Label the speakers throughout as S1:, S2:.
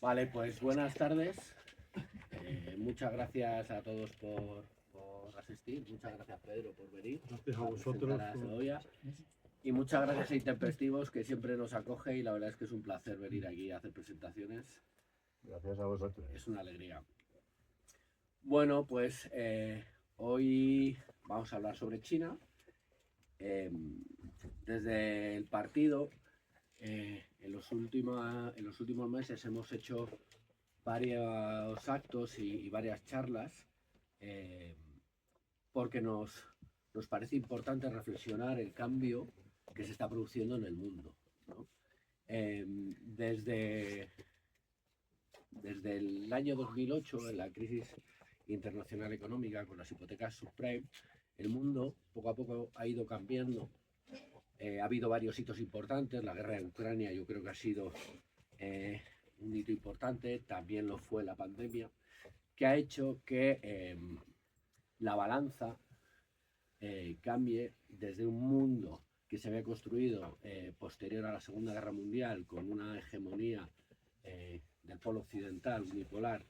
S1: Vale, pues buenas tardes. Muchas gracias a todos por asistir. Muchas gracias, Pedro, por venir
S2: Gracias a
S1: a
S2: vosotros.
S1: presentar a Segovia. Y muchas gracias a Intempestivos, que siempre nos acoge, y la verdad es que es un placer venir aquí a hacer presentaciones.
S2: Gracias a vosotros.
S1: Es una alegría. Bueno, pues hoy vamos a hablar sobre China. Desde el partido, en los últimos meses hemos hecho varios actos y varias charlas, eh, porque nos parece importante reflexionar el cambio que se está produciendo en el mundo, ¿no? Desde el año 2008, en la crisis internacional económica con las hipotecas subprime, el mundo poco a poco ha ido cambiando. Ha habido varios hitos importantes. La guerra de Ucrania yo creo que ha sido un hito importante, también lo fue la pandemia, que ha hecho que la balanza cambie desde un mundo que se había construido posterior a la Segunda Guerra Mundial con una hegemonía del polo occidental unipolar,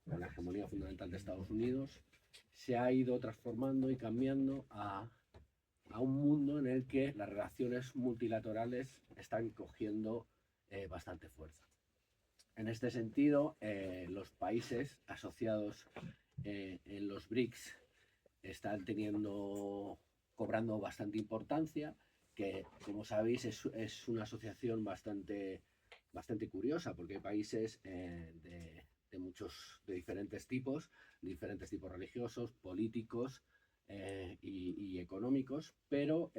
S1: con la hegemonía fundamental de Estados Unidos, se ha ido transformando y cambiando a un mundo en el que las relaciones multilaterales están cogiendo bastante fuerza. En este sentido, los países asociados en los BRICS están cobrando bastante importancia, que como sabéis es una asociación bastante curiosa, porque hay países de diferentes tipos religiosos, políticos y económicos, pero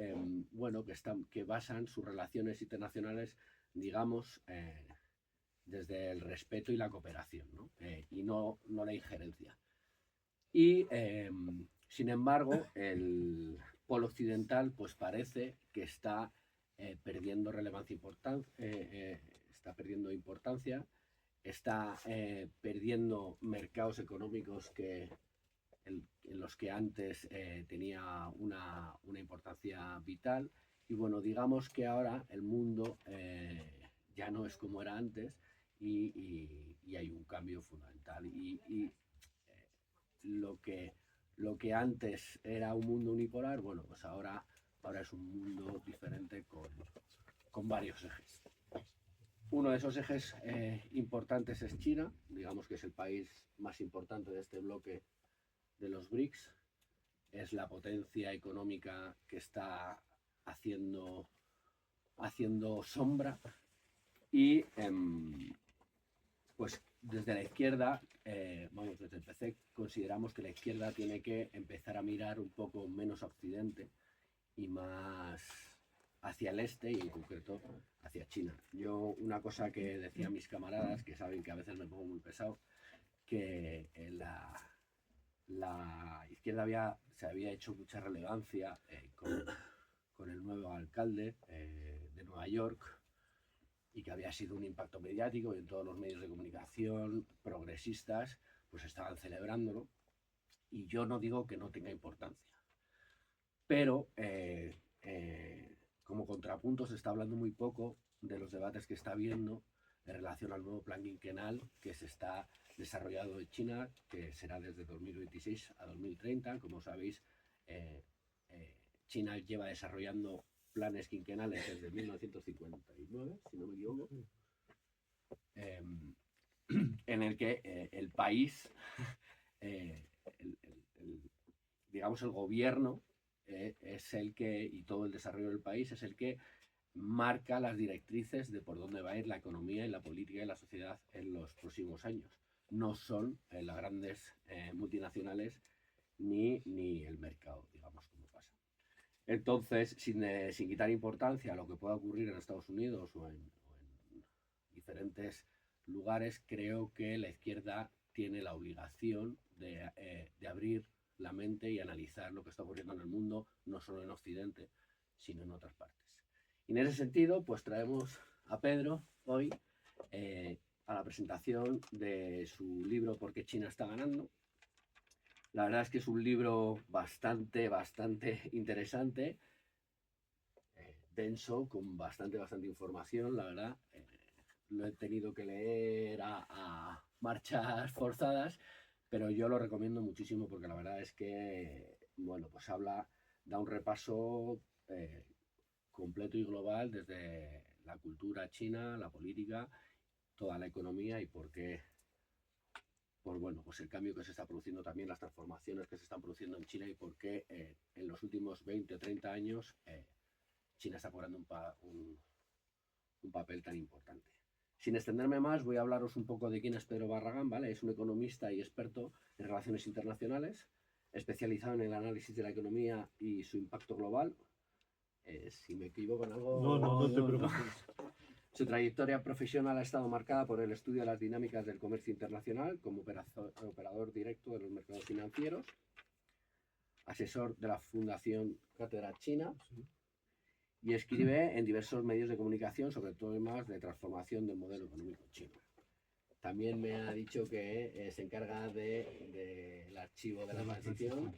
S1: bueno, que basan sus relaciones internacionales, digamos, desde el respeto y la cooperación, ¿no? Y no la injerencia. Y sin embargo, el polo occidental pues parece que está perdiendo está perdiendo importancia, está perdiendo mercados económicos en los que antes tenía una importancia vital. Y bueno, digamos que ahora el mundo ya no es como era antes, y hay un cambio fundamental. Lo que antes era un mundo unipolar, bueno, pues ahora es un mundo diferente con varios ejes. Uno de esos ejes importantes es China, digamos que es el país más importante de este bloque de los BRICS. Es la potencia económica que está haciendo sombra, y pues desde la izquierda, desde el PC, consideramos que la izquierda tiene que empezar a mirar un poco menos a Occidente y más hacia el este, y en concreto hacia China. Yo, una cosa que decía a mis camaradas, que saben que a veces me pongo muy pesado, que la izquierda se había hecho mucha relevancia con el nuevo alcalde de Nueva York, y que había sido un impacto mediático, y en todos los medios de comunicación progresistas pues estaban celebrándolo. Y yo no digo que no tenga importancia, pero como contrapunto se está hablando muy poco de los debates que está habiendo en relación al nuevo plan quinquenal que se está desarrollando en China, que será desde 2026 a 2030. Como sabéis, China lleva desarrollando planes quinquenales desde 1959, si no me equivoco, en el que el país, eh, digamos, el gobierno es el que, y todo el desarrollo del país es el que marca las directrices de por dónde va a ir la economía y la política y la sociedad en los próximos años. No son las grandes multinacionales ni el mercado, digamos, como pasa. Entonces, sin quitar importancia a lo que pueda ocurrir en Estados Unidos o en diferentes lugares, creo que la izquierda tiene la obligación de abrir la mente y analizar lo que está ocurriendo en el mundo, no solo en Occidente, sino en otras partes. Y en ese sentido, pues traemos a Pedro hoy a la presentación de su libro ¿Por qué China está ganando? La verdad es que es un libro bastante interesante, denso, con bastante información, la verdad. lo he tenido que leer a marchas forzadas, pero yo lo recomiendo muchísimo porque la verdad es que, bueno, pues da un repaso completo y global desde la cultura china, la política, toda la economía y por qué, pues bueno, pues el cambio que se está produciendo también, las transformaciones que se están produciendo en China y por qué en los últimos 20 o 30 años China está cobrando un papel tan importante. Sin extenderme más, voy a hablaros un poco de quién es Pedro Barragán, ¿vale? Es un economista y experto en relaciones internacionales, especializado en el análisis de la economía y su impacto global. Si me equivoco en algo...
S3: No te preocupes.
S1: Su trayectoria profesional ha estado marcada por el estudio de las dinámicas del comercio internacional como operador directo de los mercados financieros, asesor de la Fundación Cátedra China y escribe en diversos medios de comunicación sobre temas de transformación del modelo económico chino. También me ha dicho que se encarga del archivo de la transición,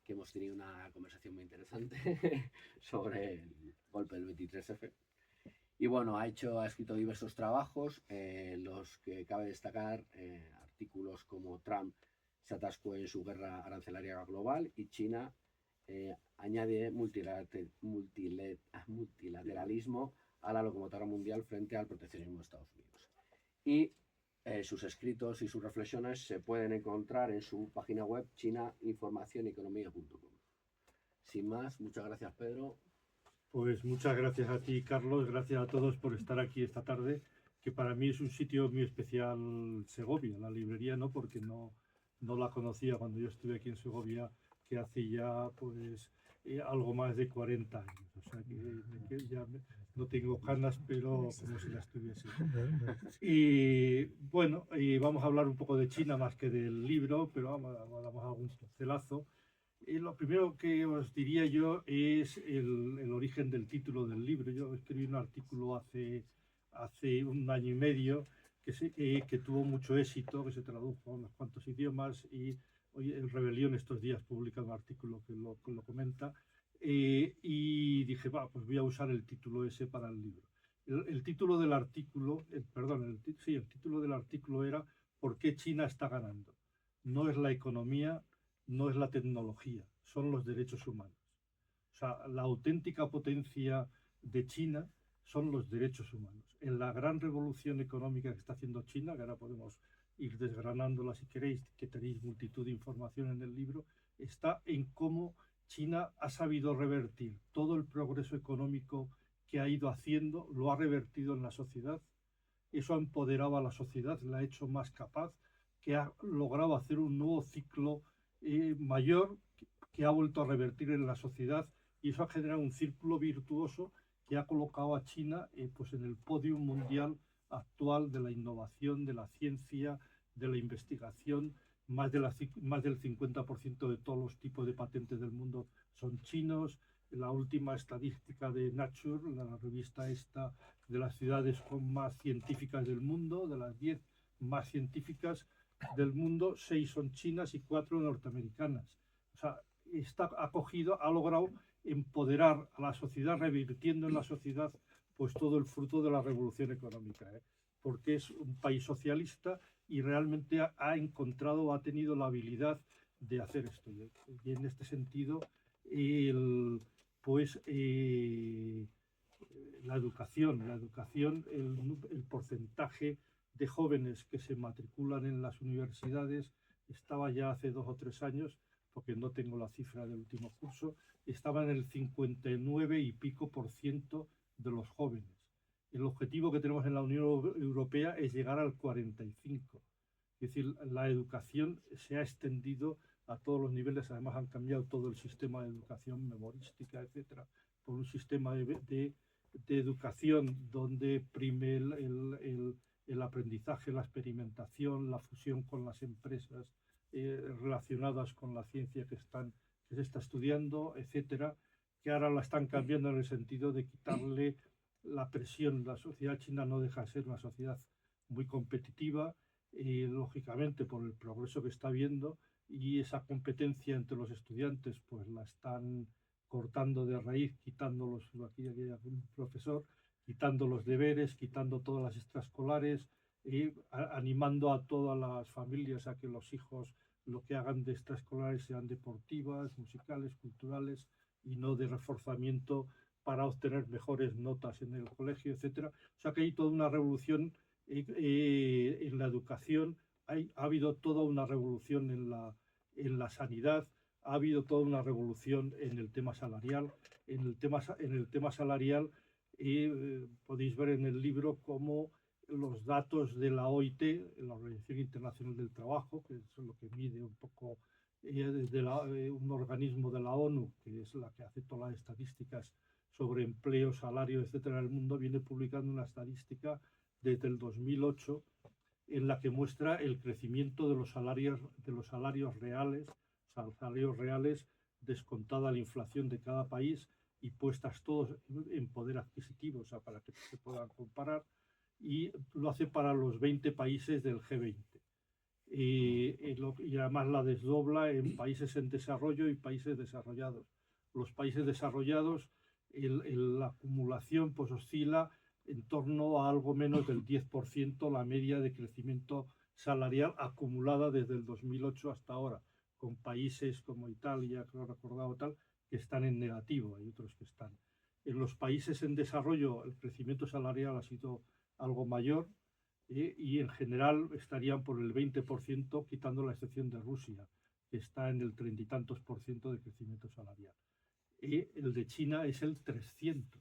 S1: que hemos tenido una conversación muy interesante sobre el golpe del 23F. Y bueno, ha escrito diversos trabajos, los que cabe destacar artículos como Trump se atascó en su guerra arancelaria global y China añade multilateralismo a la locomotora mundial frente al proteccionismo de Estados Unidos. Y sus escritos y sus reflexiones se pueden encontrar en su página web chinainformacioneconomía.com. Sin más, muchas gracias, Pedro.
S3: Pues muchas gracias a ti, Carlos, gracias a todos por estar aquí esta tarde, que para mí es un sitio muy especial, Segovia, la librería, ¿no? Porque no la conocía cuando yo estuve aquí en Segovia, que hace ya pues algo más de 40 años. O sea que ya no tengo canas, pero como si las tuviese. Y bueno, vamos a hablar un poco de China más que del libro, pero vamos a algún pincelazo. Lo primero que os diría yo es el origen del título del libro. Yo escribí un artículo hace 1 año y medio que tuvo mucho éxito, que se tradujo a unos cuantos idiomas y hoy el Rebelión estos días publica un artículo que lo comenta y dije, pues voy a usar el título ese para el libro. El título del artículo, el título del artículo era ¿Por qué China está ganando? No es la economía, no es la tecnología, son los derechos humanos. O sea, la auténtica potencia de China son los derechos humanos. En la gran revolución económica que está haciendo China, que ahora podemos ir desgranándola si queréis, que tenéis multitud de información en el libro, está en cómo China ha sabido revertir todo el progreso económico que ha ido haciendo, lo ha revertido en la sociedad. Eso ha empoderado a la sociedad, la ha hecho más capaz, que ha logrado hacer un nuevo ciclo mayor que ha vuelto a revertir en la sociedad y eso ha generado un círculo virtuoso que ha colocado a China pues en el podio mundial actual de la innovación, de la ciencia, de la investigación. Más del 50% de todos los tipos de patentes del mundo son chinos. La última estadística de Nature, la revista esta de las ciudades más científicas del mundo, de las 10 más científicas del mundo, 6 son chinas y 4 norteamericanas. O sea, ha logrado empoderar a la sociedad, revirtiendo en la sociedad pues todo el fruto de la revolución económica, porque es un país socialista y realmente ha encontrado, ha tenido la habilidad de hacer esto. Y en este sentido, la educación, el porcentaje de jóvenes que se matriculan en las universidades estaba ya hace 2 o 3 años, porque no tengo la cifra del último curso, estaba en el 59 y pico % de los jóvenes. El objetivo que tenemos en la Unión Europea es llegar al 45. Es decir, la educación se ha extendido a todos los niveles, además han cambiado todo el sistema de educación memorística, etcétera, por un sistema de educación donde prime el aprendizaje, la experimentación, la fusión con las empresas relacionadas con la ciencia que se está estudiando, etcétera, que ahora la están cambiando en el sentido de quitarle la presión. La sociedad china no deja de ser una sociedad muy competitiva, lógicamente por el progreso que está habiendo, y esa competencia entre los estudiantes pues la están cortando de raíz, quitándolos. Aquí hay un profesor quitando los deberes, quitando todas las extraescolares, animando a todas las familias a que los hijos lo que hagan de extraescolares sean deportivas, musicales, culturales y no de reforzamiento para obtener mejores notas en el colegio, etcétera. O sea que hay toda una revolución en la educación, ha habido toda una revolución en la sanidad, ha habido toda una revolución en el tema salarial. En el tema salarial podéis ver en el libro cómo los datos de la OIT, la Organización Internacional del Trabajo, que es lo que mide un poco desde un organismo de la ONU, que es la que hace todas las estadísticas sobre empleo, salario, etcétera, en el mundo, viene publicando una estadística desde el 2008 en la que muestra el crecimiento de los salarios reales, o sea, salarios reales descontada la inflación de cada país y puestas todos en poder adquisitivo, o sea, para que se puedan comparar, y lo hace para los 20 países del G20. Y además la desdobla en países en desarrollo y países desarrollados. Los países desarrollados, la acumulación pues oscila en torno a algo menos del 10% la media de crecimiento salarial acumulada desde el 2008 hasta ahora, con países como Italia, que lo he recordado tal, que están en negativo, hay otros que están. En los países en desarrollo el crecimiento salarial ha sido algo mayor, y en general estarían por el 20%, quitando la excepción de Rusia, que está en el 30 y tantos % de crecimiento salarial. Y el de China es el 300,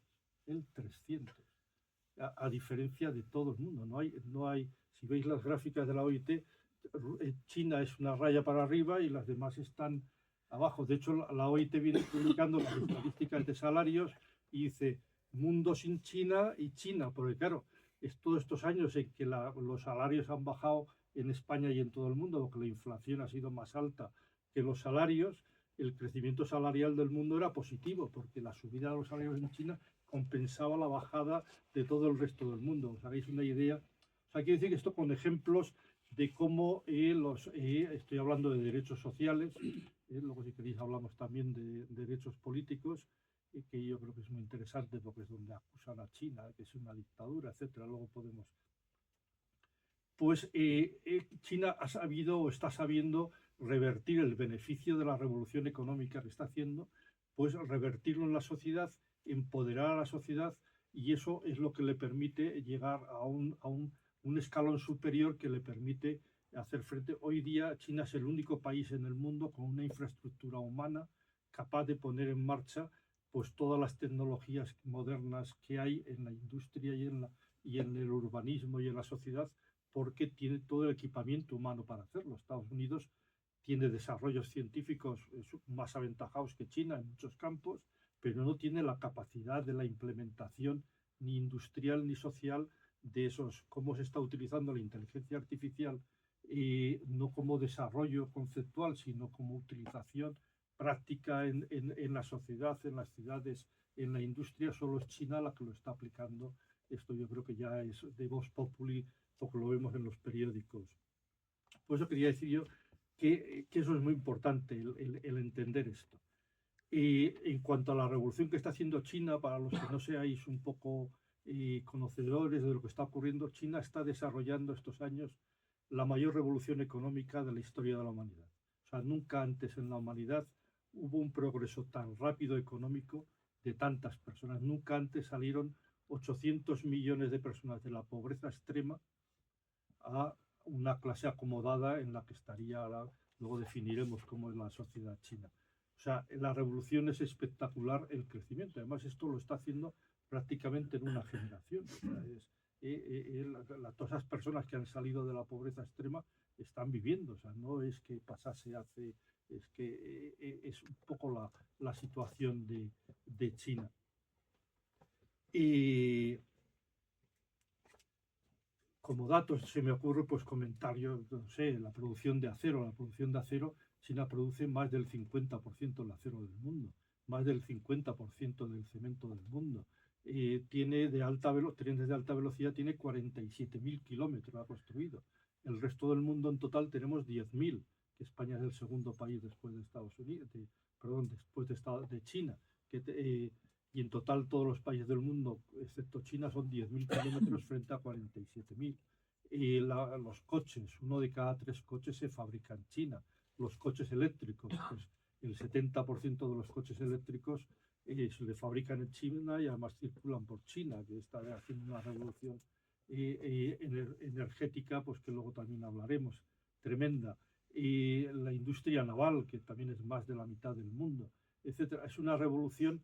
S3: a diferencia de todo el mundo. No hay, si veis las gráficas de la OIT, China es una raya para arriba y las demás están abajo. De hecho, la OIT viene publicando las estadísticas de salarios y dice mundo sin China y China, porque claro, es todos estos años en que los salarios han bajado en España y en todo el mundo, porque la inflación ha sido más alta que los salarios, el crecimiento salarial del mundo era positivo, porque la subida de los salarios en China compensaba la bajada de todo el resto del mundo. ¿Os haréis una idea? O sea, quiero decir que esto con ejemplos de cómo estoy hablando de derechos sociales, luego si queréis hablamos también de derechos políticos, que yo creo que es muy interesante porque es donde acusan a China, que es una dictadura, etcétera. Luego podemos... Pues China ha sabido o está sabiendo revertir el beneficio de la revolución económica que está haciendo, pues revertirlo en la sociedad, empoderar a la sociedad, y eso es lo que le permite llegar a un escalón superior que le permite hacer frente. Hoy día China es el único país en el mundo con una infraestructura humana capaz de poner en marcha pues todas las tecnologías modernas que hay en la industria y en el urbanismo y en la sociedad, porque tiene todo el equipamiento humano para hacerlo. Estados Unidos tiene desarrollos científicos más aventajados que China en muchos campos, pero no tiene la capacidad de la implementación ni industrial ni social de esos, cómo se está utilizando la inteligencia artificial, no como desarrollo conceptual, sino como utilización práctica en la sociedad, en las ciudades, en la industria. Solo es China la que lo está aplicando. Esto yo creo que ya es de vox populi, porque lo vemos en los periódicos. Por eso quería decir yo que eso es muy importante, el entender esto. Y en cuanto a la revolución que está haciendo China, para los que no seáis un poco conocedores de lo que está ocurriendo, China está desarrollando estos años la mayor revolución económica de la historia de la humanidad. O sea, nunca antes en la humanidad hubo un progreso tan rápido económico de tantas personas. Nunca antes salieron 800 millones de personas de la pobreza extrema a una clase acomodada en la que estaría, luego definiremos cómo es la sociedad china. O sea, la revolución es espectacular el crecimiento. Además, esto lo está haciendo prácticamente en una generación. O sea, todas esas personas que han salido de la pobreza extrema están viviendo. O sea, no es que pasase hace, es que es un poco la situación de China. Y como datos se me ocurre pues comentarios, no sé, la producción de acero. La producción de acero, China produce más del 50% del acero del mundo, más del 50% del cemento del mundo. Tiene trenes de alta velocidad, tiene 47.000 kilómetros, ha construido. El resto del mundo en total tenemos 10.000, que España es el segundo país después de Estados Unidos, después de China. y en total todos los países del mundo, excepto China, son 10.000 kilómetros frente a 47.000. Y los coches, 1 de cada 3 coches se fabrica en China. Los coches eléctricos, pues el 70% de los coches eléctricos se le fabrican en China y además circulan por China, que está haciendo una revolución energética, pues que luego también hablaremos, tremenda. Y la industria naval, que también es más de la mitad del mundo, etcétera. Es una revolución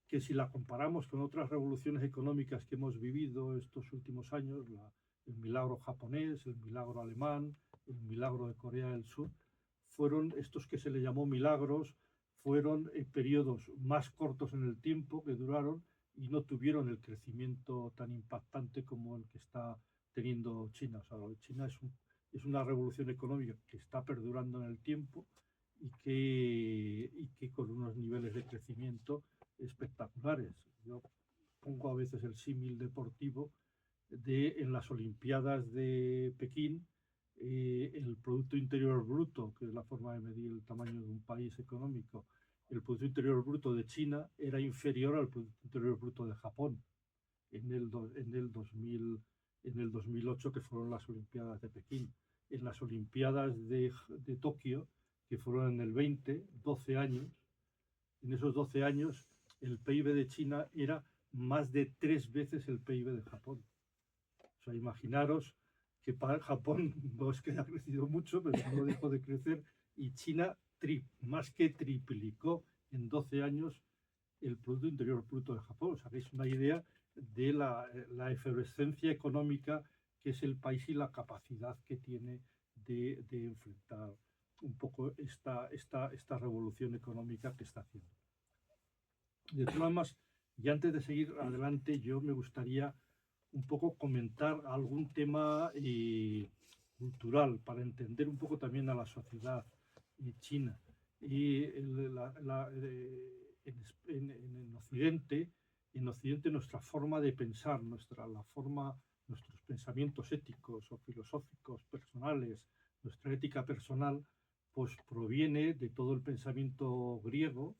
S3: que, si la comparamos con otras revoluciones económicas que hemos vivido estos últimos años, el milagro japonés, el milagro alemán, el milagro de Corea del Sur, fueron estos que se le llamó milagros, fueron periodos más cortos en el tiempo que duraron y no tuvieron el crecimiento tan impactante como el que está teniendo China. O sea, China es una revolución económica que está perdurando en el tiempo y que con unos niveles de crecimiento espectaculares. Yo pongo a veces el símil deportivo en las Olimpiadas de Pekín, el Producto Interior Bruto, que es la forma de medir el tamaño de un país económico, el Producto Interior Bruto de China era inferior al Producto Interior Bruto de Japón en el 2008, que fueron las Olimpiadas de Pekín. En las Olimpiadas de Tokio, que fueron en el 12 años, en esos 12 años el PIB de China era más de 3 veces el PIB de Japón. O sea, imaginaros que para Japón no es que haya crecido mucho, pero no dejó de crecer, y China más que triplicó en 12 años el Producto Interior Bruto de Japón. O sea, que es una idea de la efervescencia económica que es el país y la capacidad que tiene de enfrentar un poco esta revolución económica que está haciendo. De todas formas, y antes de seguir adelante, yo me gustaría un poco comentar algún tema cultural para entender un poco también a la sociedad china. Y en Occidente nuestra forma de pensar, nuestros pensamientos éticos o filosóficos personales, nuestra ética personal, pues proviene de todo el pensamiento griego,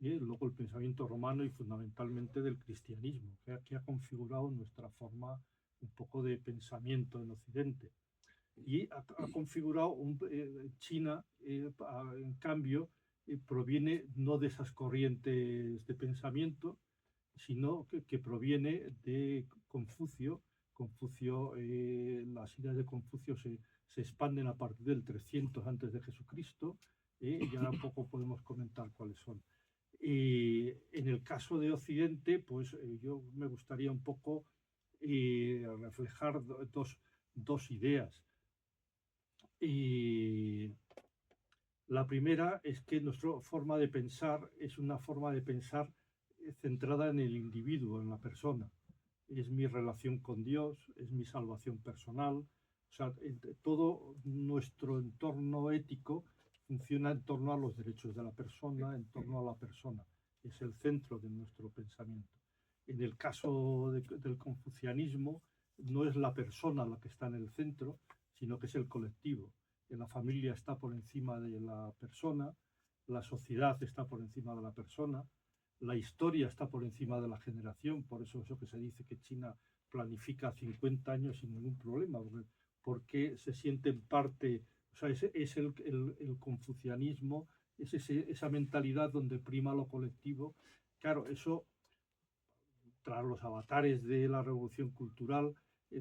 S3: luego el pensamiento romano y fundamentalmente del cristianismo, que ha configurado nuestra forma un poco de pensamiento en Occidente. Y ha configurado China, en cambio, proviene no de esas corrientes de pensamiento, sino que proviene de Confucio. Las ideas de Confucio se expanden a partir del 300 antes de Jesucristo, y ahora un poco podemos comentar cuáles son. En el caso de Occidente, pues yo me gustaría un poco reflejar dos ideas. La primera es que nuestra forma de pensar es una forma de pensar centrada en el individuo, en la persona. Es mi relación con Dios, es mi salvación personal. O sea, todo nuestro entorno ético funciona en torno a los derechos de la persona, en torno a la persona. Es el centro de nuestro pensamiento. En el caso del confucianismo, no es la persona la que está en el centro, sino que es el colectivo. La familia está por encima de la persona, la sociedad está por encima de la persona, la historia está por encima de la generación. Por eso que se dice que China planifica 50 años sin ningún problema, porque se sienten parte. O sea, es el confucianismo, es esa mentalidad donde prima lo colectivo. Claro, eso, tras los avatares de la revolución cultural,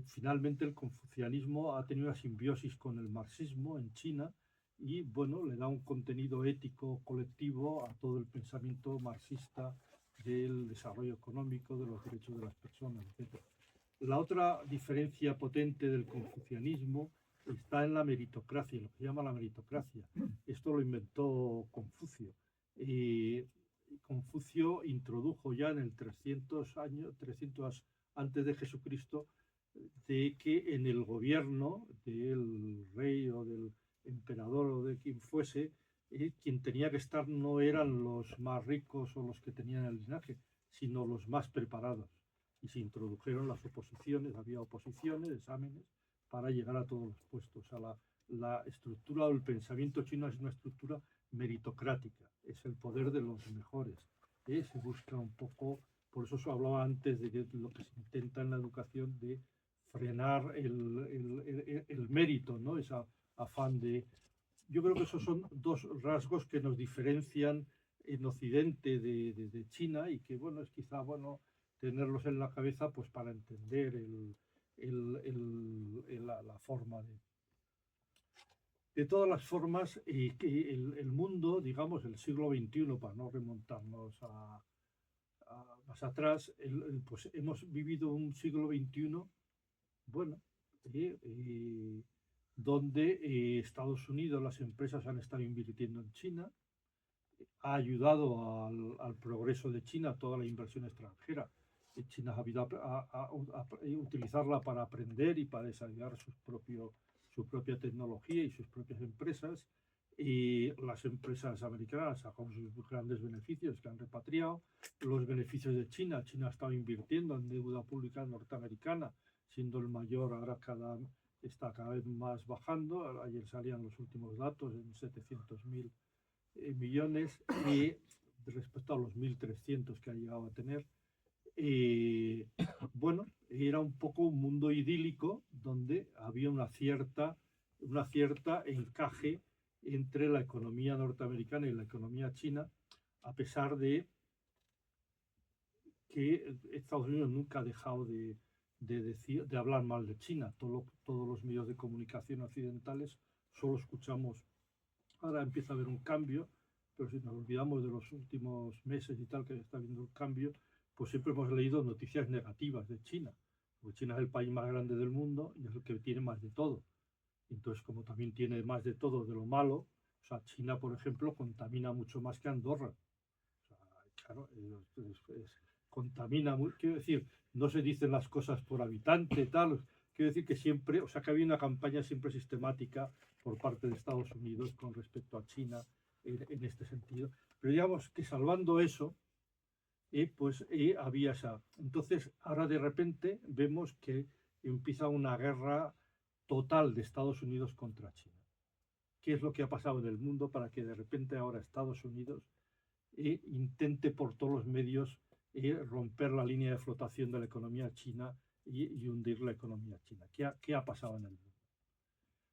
S3: finalmente el confucianismo ha tenido una simbiosis con el marxismo en China y, bueno, le da un contenido ético colectivo a todo el pensamiento marxista del desarrollo económico, de los derechos de las personas, etc. La otra diferencia potente del confucianismo está en la meritocracia, lo que se llama la meritocracia. Esto lo inventó Confucio. Confucio introdujo ya en el 300 antes de Jesucristo, de que en el gobierno del rey o del emperador o de quien fuese, quien tenía que estar no eran los más ricos o los que tenían el linaje, sino los más preparados. Y se introdujeron las oposiciones, había oposiciones, exámenes, para llegar a todos los puestos. O sea, la estructura del pensamiento chino es una estructura meritocrática, es el poder de los mejores. Se busca un poco Por eso os hablaba antes de que lo que se intenta en la educación de frenar el mérito, ¿no? Ese afán de... Yo creo que esos son dos rasgos que nos diferencian en Occidente de China y que, bueno, es quizá bueno tenerlos en la cabeza pues para entender la forma de... De todas las formas, que el mundo, digamos, el siglo XXI, para no remontarnos más atrás, pues hemos vivido un siglo XXI, bueno, donde Estados Unidos, las empresas han estado invirtiendo en China, ha ayudado al progreso de China, toda la inversión extranjera. China ha habido a utilizarla para aprender y para desarrollar su propia tecnología y sus propias empresas. Y las empresas americanas con sus grandes beneficios que han repatriado, los beneficios de China. China ha estado invirtiendo en deuda pública norteamericana, siendo el mayor, ahora está cada vez más bajando. Ayer salían los últimos datos en 700.000 millones y respecto a los 1.300 que ha llegado a tener. Bueno, era un poco un mundo idílico donde había una cierta encaje entre la economía norteamericana y la economía china, a pesar de que Estados Unidos nunca ha dejado de hablar mal de China. Todos los medios de comunicación occidentales solo escuchamos. Ahora empieza a haber un cambio, pero si nos olvidamos de los últimos meses y tal, que está habiendo un cambio, pues siempre hemos leído noticias negativas de China. Porque China es el país más grande del mundo y es el que tiene más de todo. Entonces, como también tiene más de todo de lo malo, o sea, China, por ejemplo, contamina mucho más que Andorra. O sea, claro, contamina, quiero decir, no se dicen las cosas por habitante, tal. Quiero decir que siempre, o sea, que había una campaña siempre sistemática por parte de Estados Unidos con respecto a China en este sentido. Pero digamos que salvando eso, pues había esa. Entonces, ahora de repente vemos que empieza una guerra total de Estados Unidos contra China. ¿Qué es lo que ha pasado en el mundo para que de repente ahora Estados Unidos intente por todos los medios romper la línea de flotación de la economía china y hundir la economía china? ¿Qué ha pasado en el mundo?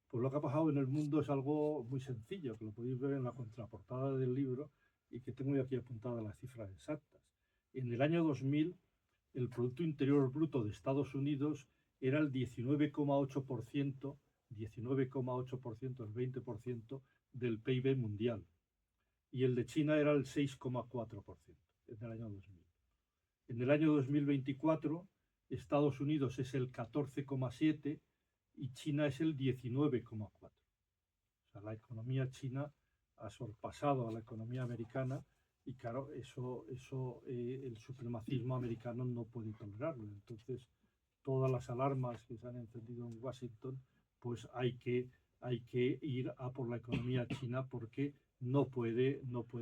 S3: Pues lo que ha pasado en el mundo es algo muy sencillo, que lo podéis ver en la contraportada del libro y que tengo yo aquí apuntadas las cifras exactas. En el año 2000, el Producto Interior Bruto de Estados Unidos era el 19,8%, el 20% del PIB mundial. Y el de China era el 6,4% en el año 2000. En el año 2024, Estados Unidos es el 14,7% y China es el 19,4%. O sea, la economía china ha sorpasado a la economía americana y claro, eso el supremacismo americano no puede tolerarlo. Entonces, todas las alarmas que se han encendido en Washington, pues hay que ir a por la economía china porque no puede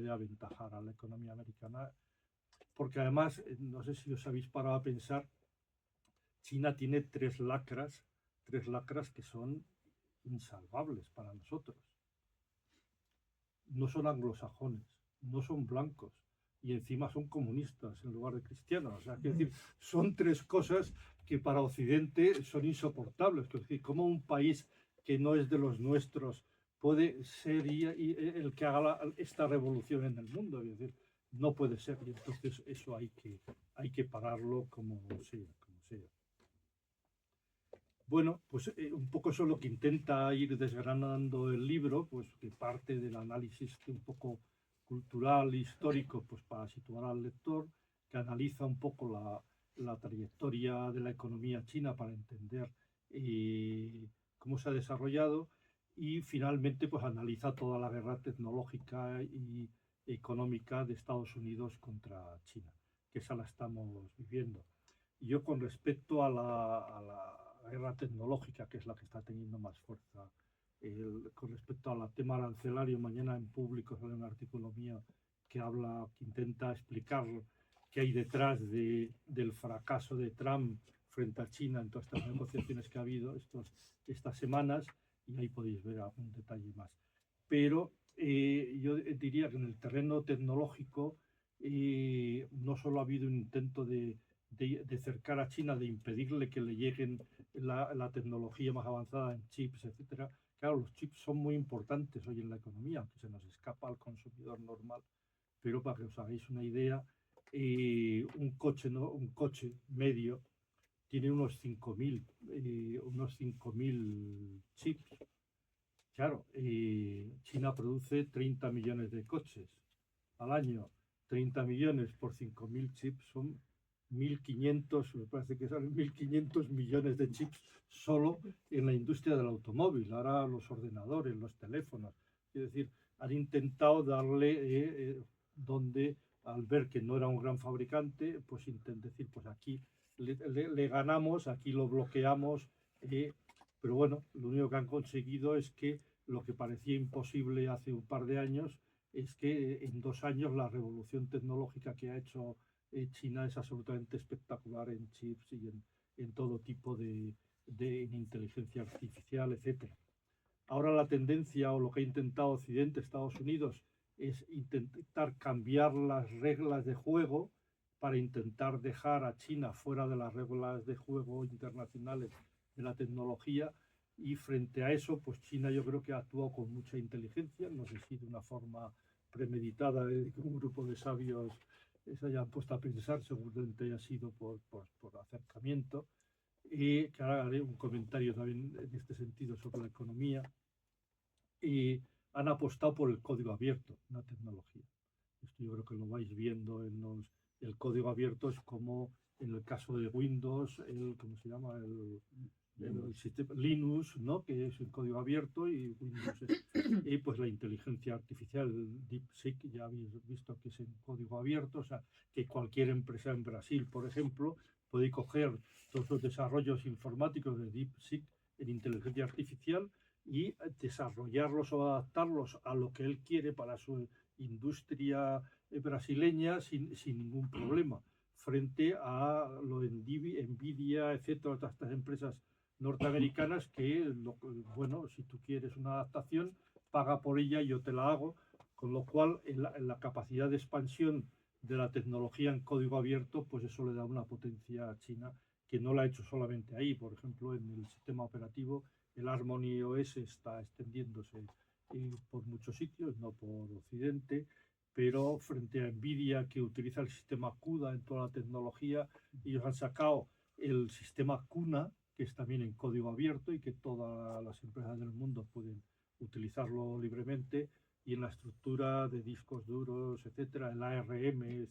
S3: aventajar a la economía americana. Porque además, no sé si os habéis parado a pensar, China tiene tres lacras que son insalvables para nosotros. No son anglosajones, no son blancos y encima son comunistas en lugar de cristianos. O sea, es decir, son tres cosas que para Occidente son insoportables. Es decir, ¿cómo un país que no es de los nuestros puede ser el que haga esta revolución en el mundo? Es decir, no puede ser. Y entonces eso hay que pararlo como sea. Bueno, pues un poco eso es lo que intenta ir desgranando el libro, pues que parte del análisis un poco cultural, histórico, pues para situar al lector, que analiza un poco la trayectoria de la economía china para entender cómo se ha desarrollado y finalmente pues analiza toda la guerra tecnológica y económica de Estados Unidos contra China, que esa la estamos viviendo. Y yo con respecto a la guerra tecnológica, que es la que está teniendo más fuerza, con respecto al tema arancelario, mañana en Público sale un artículo mío que intenta explicar qué hay detrás del fracaso de Trump frente a China en todas estas negociaciones que ha habido estas semanas, y ahí podéis ver algún detalle más. Pero yo diría que en el terreno tecnológico no solo ha habido un intento de cercar a China, de impedirle que le lleguen la tecnología más avanzada en chips, etcétera. Claro, los chips son muy importantes hoy en la economía, aunque se nos escapa al consumidor normal. Pero para que os hagáis una idea, un coche, ¿no? Un coche medio tiene unos 5.000 chips. Claro, China produce 30 millones de coches al año. 30 millones por 5.000 chips son 1.500, me parece que salen 1.500 millones de chips solo en la industria del automóvil. Ahora los ordenadores, los teléfonos. Es decir, han intentado darle donde, al ver que no era un gran fabricante, pues decir, pues aquí le ganamos, aquí lo bloqueamos. Pero bueno, lo único que han conseguido es que lo que parecía imposible hace un par de años es que en 2 años la revolución tecnológica que ha hecho China es absolutamente espectacular en chips y en todo tipo de inteligencia artificial, etc. Ahora la tendencia o lo que ha intentado Occidente, Estados Unidos, es intentar cambiar las reglas de juego para intentar dejar a China fuera de las reglas de juego internacionales de la tecnología. Y frente a eso, pues China yo creo que ha actuado con mucha inteligencia, no sé si de una forma premeditada, que un grupo de sabios se hayan puesto a pensar, seguramente haya sido por acercamiento. Y que ahora haré un comentario también en este sentido sobre la economía. Y han apostado por el código abierto, una tecnología. Esto yo creo que lo vais viendo el código abierto es como en el caso de Windows, ¿cómo se llama? El sistema Linux, ¿no? Que es el código abierto, y Windows y pues la inteligencia artificial, DeepSeek, ya habéis visto que es en código abierto, o sea, que cualquier empresa en Brasil, por ejemplo, puede coger todos los desarrollos informáticos de DeepSeek en inteligencia artificial y desarrollarlos o adaptarlos a lo que él quiere para su industria brasileña sin ningún problema, frente a lo de Nvidia, etcétera, todas estas empresas norteamericanas que, bueno, si tú quieres una adaptación, paga por ella y yo te la hago, con lo cual en la capacidad de expansión de la tecnología en código abierto, pues eso le da una potencia a China que no la ha hecho solamente ahí. Por ejemplo, en el sistema operativo, el Harmony OS está extendiéndose por muchos sitios, no por Occidente, pero frente a Nvidia, que utiliza el sistema CUDA en toda la tecnología, ellos han sacado el sistema CUNA, que es también en código abierto y que todas las empresas del mundo pueden utilizarlo libremente, y en la estructura de discos duros, etcétera, el ARM,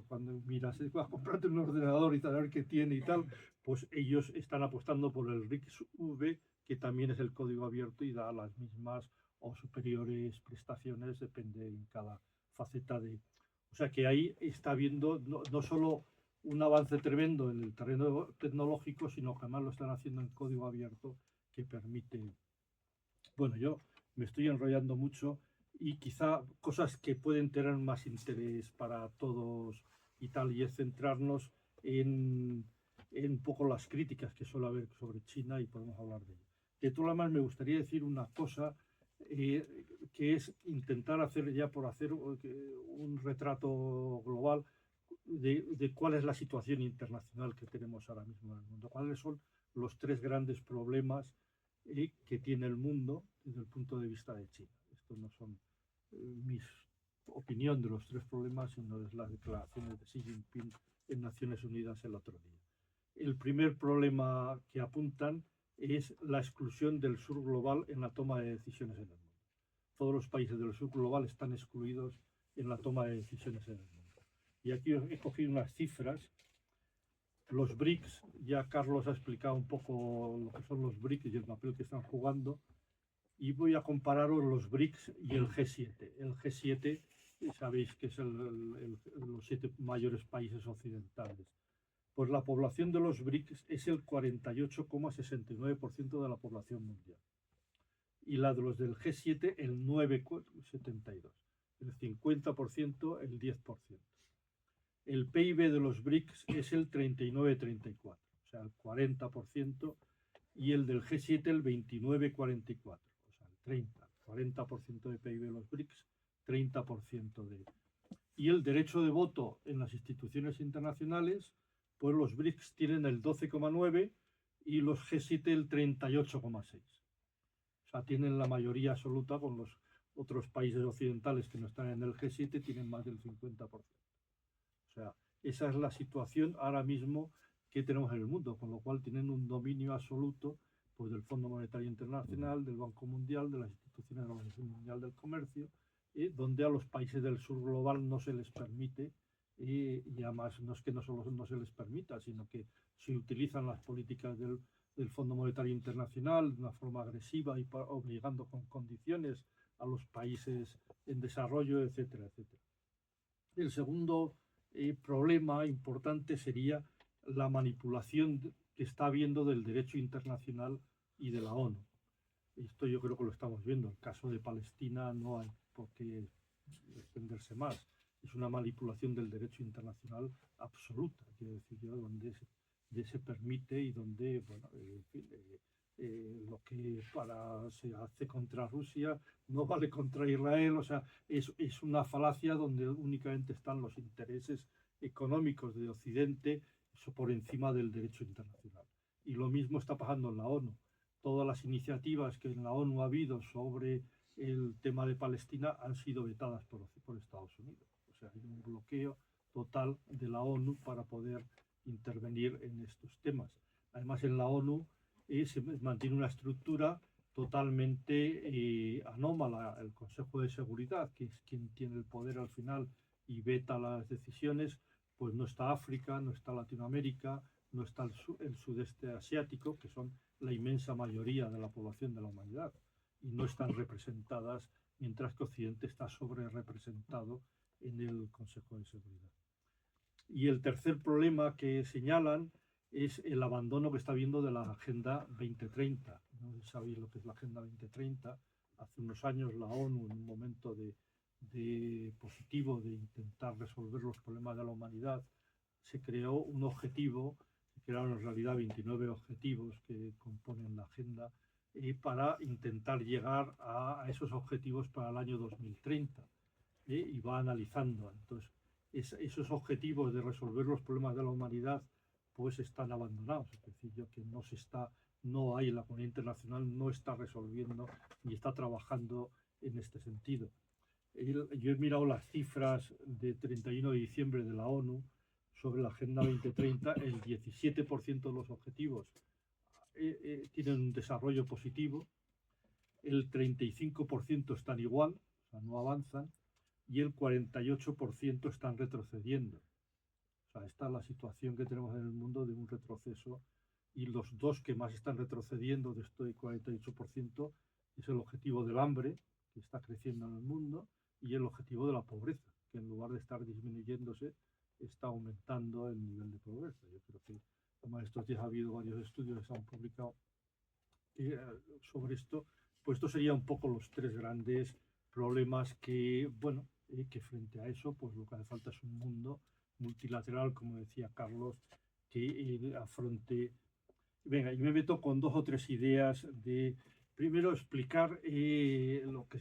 S3: cuando miras, vas a comprarte un ordenador y saber qué tiene y tal, pues ellos están apostando por el RISC-V, que también es el código abierto y da las mismas o superiores prestaciones, depende en cada faceta de... O sea que ahí está habiendo no solo un avance tremendo en el terreno tecnológico, sino que además lo están haciendo en código abierto, que permite... Bueno, yo me estoy enrollando mucho, y quizá cosas que pueden tener más interés para todos y tal, y es centrarnos en un poco las críticas que suele haber sobre China, y podemos hablar de ello. De todas maneras, me gustaría decir una cosa, que es intentar hacer, ya por hacer un retrato global de cuál es la situación internacional que tenemos ahora mismo en el mundo, cuáles son los 3 grandes problemas que tiene el mundo desde el punto de vista de China. Esto no son mis opinión de los 3 problemas, sino de las declaraciones de Xi Jinping en Naciones Unidas el otro día. El primer problema que apuntan es la exclusión del sur global en la toma de decisiones en el mundo. Todos los países del sur global están excluidos en la toma de decisiones en el mundo. Y aquí he cogido unas cifras. Los BRICS, ya Carlos ha explicado un poco lo que son los BRICS y el papel que están jugando, y voy a compararos los BRICS y el G7. El G7, sabéis que es los 7 mayores países occidentales. Pues la población de los BRICS es el 48,69% de la población mundial. Y la de los del G7, el 9,72%. El 50%, el 10%. El PIB de los BRICS es el 39,34%, o sea, el 40%, y el del G7 el 29,44%, o sea, el 40% de PIB de los BRICS, 30% Y el derecho de voto en las instituciones internacionales, pues los BRICS tienen el 12,9 y los G7 el 38,6. O sea, tienen la mayoría absoluta, con los otros países occidentales que no están en el G7 tienen más del 50%. O sea, esa es la situación ahora mismo que tenemos en el mundo, con lo cual tienen un dominio absoluto, pues, del Fondo Monetario Internacional, del Banco Mundial, de las instituciones de la Organización Mundial del Comercio, donde a los países del sur global no se les permite, y además no es que no solo no se les permita, sino que se utilizan las políticas del Fondo Monetario Internacional de una forma agresiva y obligando con condiciones a los países en desarrollo, etcétera, etcétera. El segundo problema importante sería la manipulación que está habiendo del derecho internacional y de la ONU. Esto yo creo que lo estamos viendo. El caso de Palestina no hay por qué extenderse más. Es una manipulación del derecho internacional absoluta, quiero decir yo, donde se permite y donde, bueno, en fin, lo que se hace contra Rusia no vale contra Israel. O sea, es una falacia donde únicamente están los intereses económicos de Occidente por encima del derecho internacional. Y lo mismo está pasando en la ONU. Todas las iniciativas que en la ONU ha habido sobre el tema de Palestina han sido vetadas por Estados Unidos. O sea, hay un bloqueo total de la ONU para poder intervenir en estos temas. Además, en la ONU se mantiene una estructura totalmente anómala. El Consejo de Seguridad, que es quien tiene el poder al final y veta las decisiones, pues no está África, no está Latinoamérica, no está el sudeste asiático, que son la inmensa mayoría de la población de la humanidad, y no están representadas, mientras que Occidente está sobre representado en el Consejo de Seguridad. Y el tercer problema que señalan es el abandono que está habiendo de la Agenda 2030. No sé si sabéis lo que es la Agenda 2030. Hace unos años la ONU, en un momento de positivo de intentar resolver los problemas de la humanidad, se creó un objetivo, se crearon en realidad 29 objetivos que componen la agenda, para intentar llegar a esos objetivos para el año 2030. Y va analizando. Entonces, esos objetivos de resolver los problemas de la humanidad pues están abandonados. Es decir, que no hay, la comunidad internacional no está resolviendo ni está trabajando en este sentido. Yo he mirado las cifras de 31 de diciembre de la ONU sobre la Agenda 2030. El 17% de los objetivos tienen un desarrollo positivo, el 35% están igual, o sea, no avanzan, y el 48% están retrocediendo. O sea, esta es la situación que tenemos en el mundo de un retroceso, y los dos que más están retrocediendo de este 48% es el objetivo del hambre, que está creciendo en el mundo, y el objetivo de la pobreza, que en lugar de estar disminuyéndose, está aumentando el nivel de pobreza. Yo creo que, como estos días ha habido varios estudios que se han publicado sobre esto, pues estos serían un poco los tres grandes problemas que, bueno, que frente a eso, pues lo que hace falta es un mundo multilateral, como decía Carlos, que afronte. Venga, yo me meto con dos o tres ideas de, primero, explicar lo que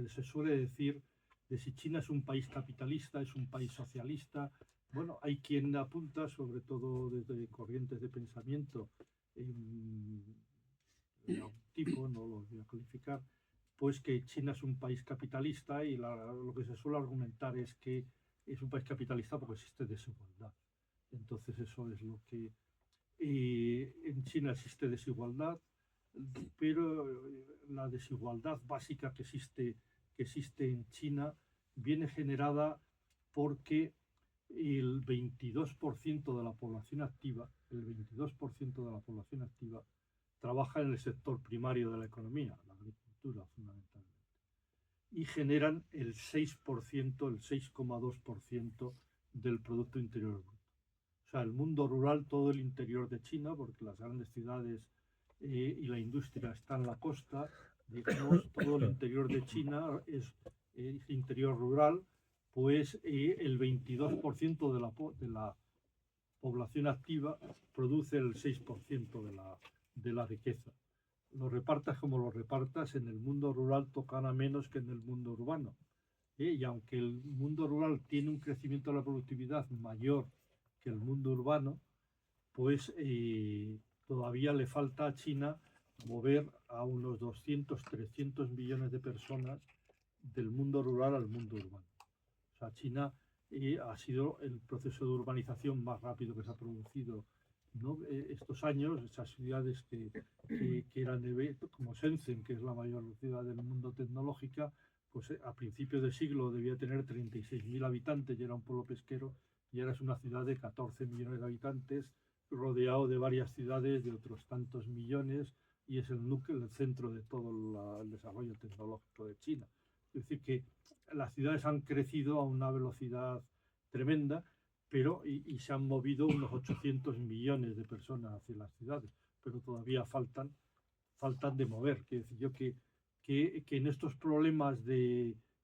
S3: se suele decir de si China es un país capitalista, es un país socialista. Bueno, hay quien apunta, sobre todo desde corrientes de pensamiento de algún tipo, no lo voy a calificar, pues que China es un país capitalista, y lo que se suele argumentar es que es un país capitalista porque existe desigualdad. Entonces eso es lo que... en China existe desigualdad, pero la desigualdad básica que existe en China viene generada porque el 22% de la población activa, trabaja en el sector primario de la economía, la agricultura fundamentalmente, y generan el 6%, el 6,2% del Producto Interior Bruto. O sea, el mundo rural, todo el interior de China, porque las grandes ciudades y la industria están en la costa, digamos, todo el interior de China es interior rural, pues el 22% de la población activa produce el 6% de la riqueza. Lo repartas como lo repartas, en el mundo rural tocan a menos que en el mundo urbano. Y aunque el mundo rural tiene un crecimiento de la productividad mayor que el mundo urbano, pues todavía le falta a China mover a unos 200, 300 millones de personas del mundo rural al mundo urbano. O sea, China ha sido el proceso de urbanización más rápido que se ha producido, ¿no? Estos años. Esas ciudades que eran como Shenzhen, que es la mayor ciudad del mundo tecnológica, pues a principios de siglo debía tener 36.000 habitantes y era un pueblo pesquero, y ahora es una ciudad de 14 millones de habitantes, rodeado de varias ciudades de otros tantos millones, y es el núcleo, el centro de todo el desarrollo tecnológico de China. Es decir, que las ciudades han crecido a una velocidad tremenda, pero y se han movido unos 800 millones de personas hacia las ciudades, pero todavía faltan de mover. Quiero decir yo que en estos problemas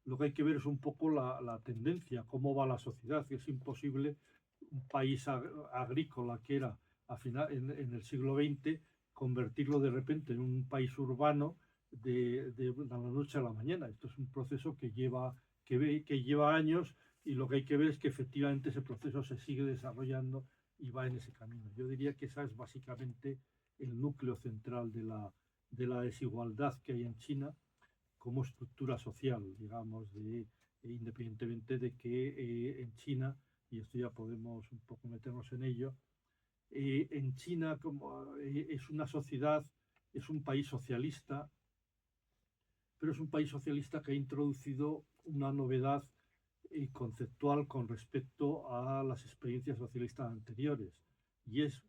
S3: lo que hay que ver es un poco la tendencia, cómo va la sociedad, que es imposible un país agrícola que era en el siglo XX, convertirlo de repente en un país urbano de la noche a la mañana. Esto es un proceso que lleva años, y lo que hay que ver es que efectivamente ese proceso se sigue desarrollando y va en ese camino. Yo diría que esa es básicamente el núcleo central de la desigualdad que hay en China como estructura social, digamos, independientemente de que en China, y esto ya podemos un poco meternos en ello, en China es una sociedad, es un país socialista, pero es un país socialista que ha introducido una novedad conceptual con respecto a las experiencias socialistas anteriores, y es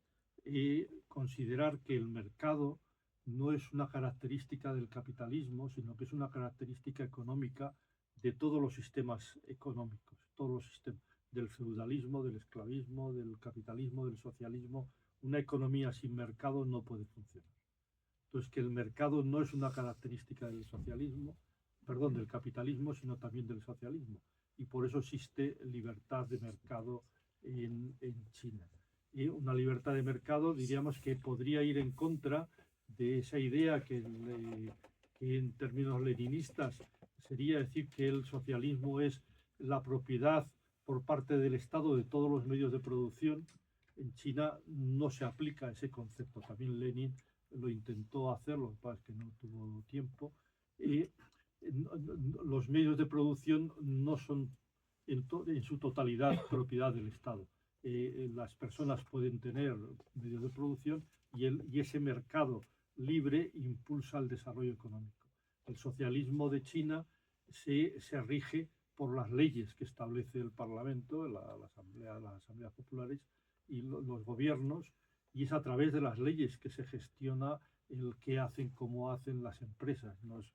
S3: considerar que el mercado no es una característica del capitalismo, sino que es una característica económica de todos los sistemas económicos, todos los sistemas del feudalismo, del esclavismo, del capitalismo, del socialismo. Una economía sin mercado no puede funcionar. Entonces, que el mercado no es una característica del del capitalismo, sino también del socialismo. Y por eso existe libertad de mercado en China. Y una libertad de mercado, diríamos, que podría ir en contra de esa idea que en términos leninistas sería decir que el socialismo es la propiedad por parte del Estado de todos los medios de producción. En China no se aplica ese concepto. También Lenin lo intentó hacerlo, es que no tuvo tiempo. Los medios de producción no son en su totalidad propiedad del Estado. Las personas pueden tener medios de producción, y ese mercado libre impulsa el desarrollo económico. El socialismo de China se rige por las leyes que establece el Parlamento, las asambleas populares y los gobiernos, y es a través de las leyes que se gestiona el qué hacen, cómo hacen las empresas. ¿No? Es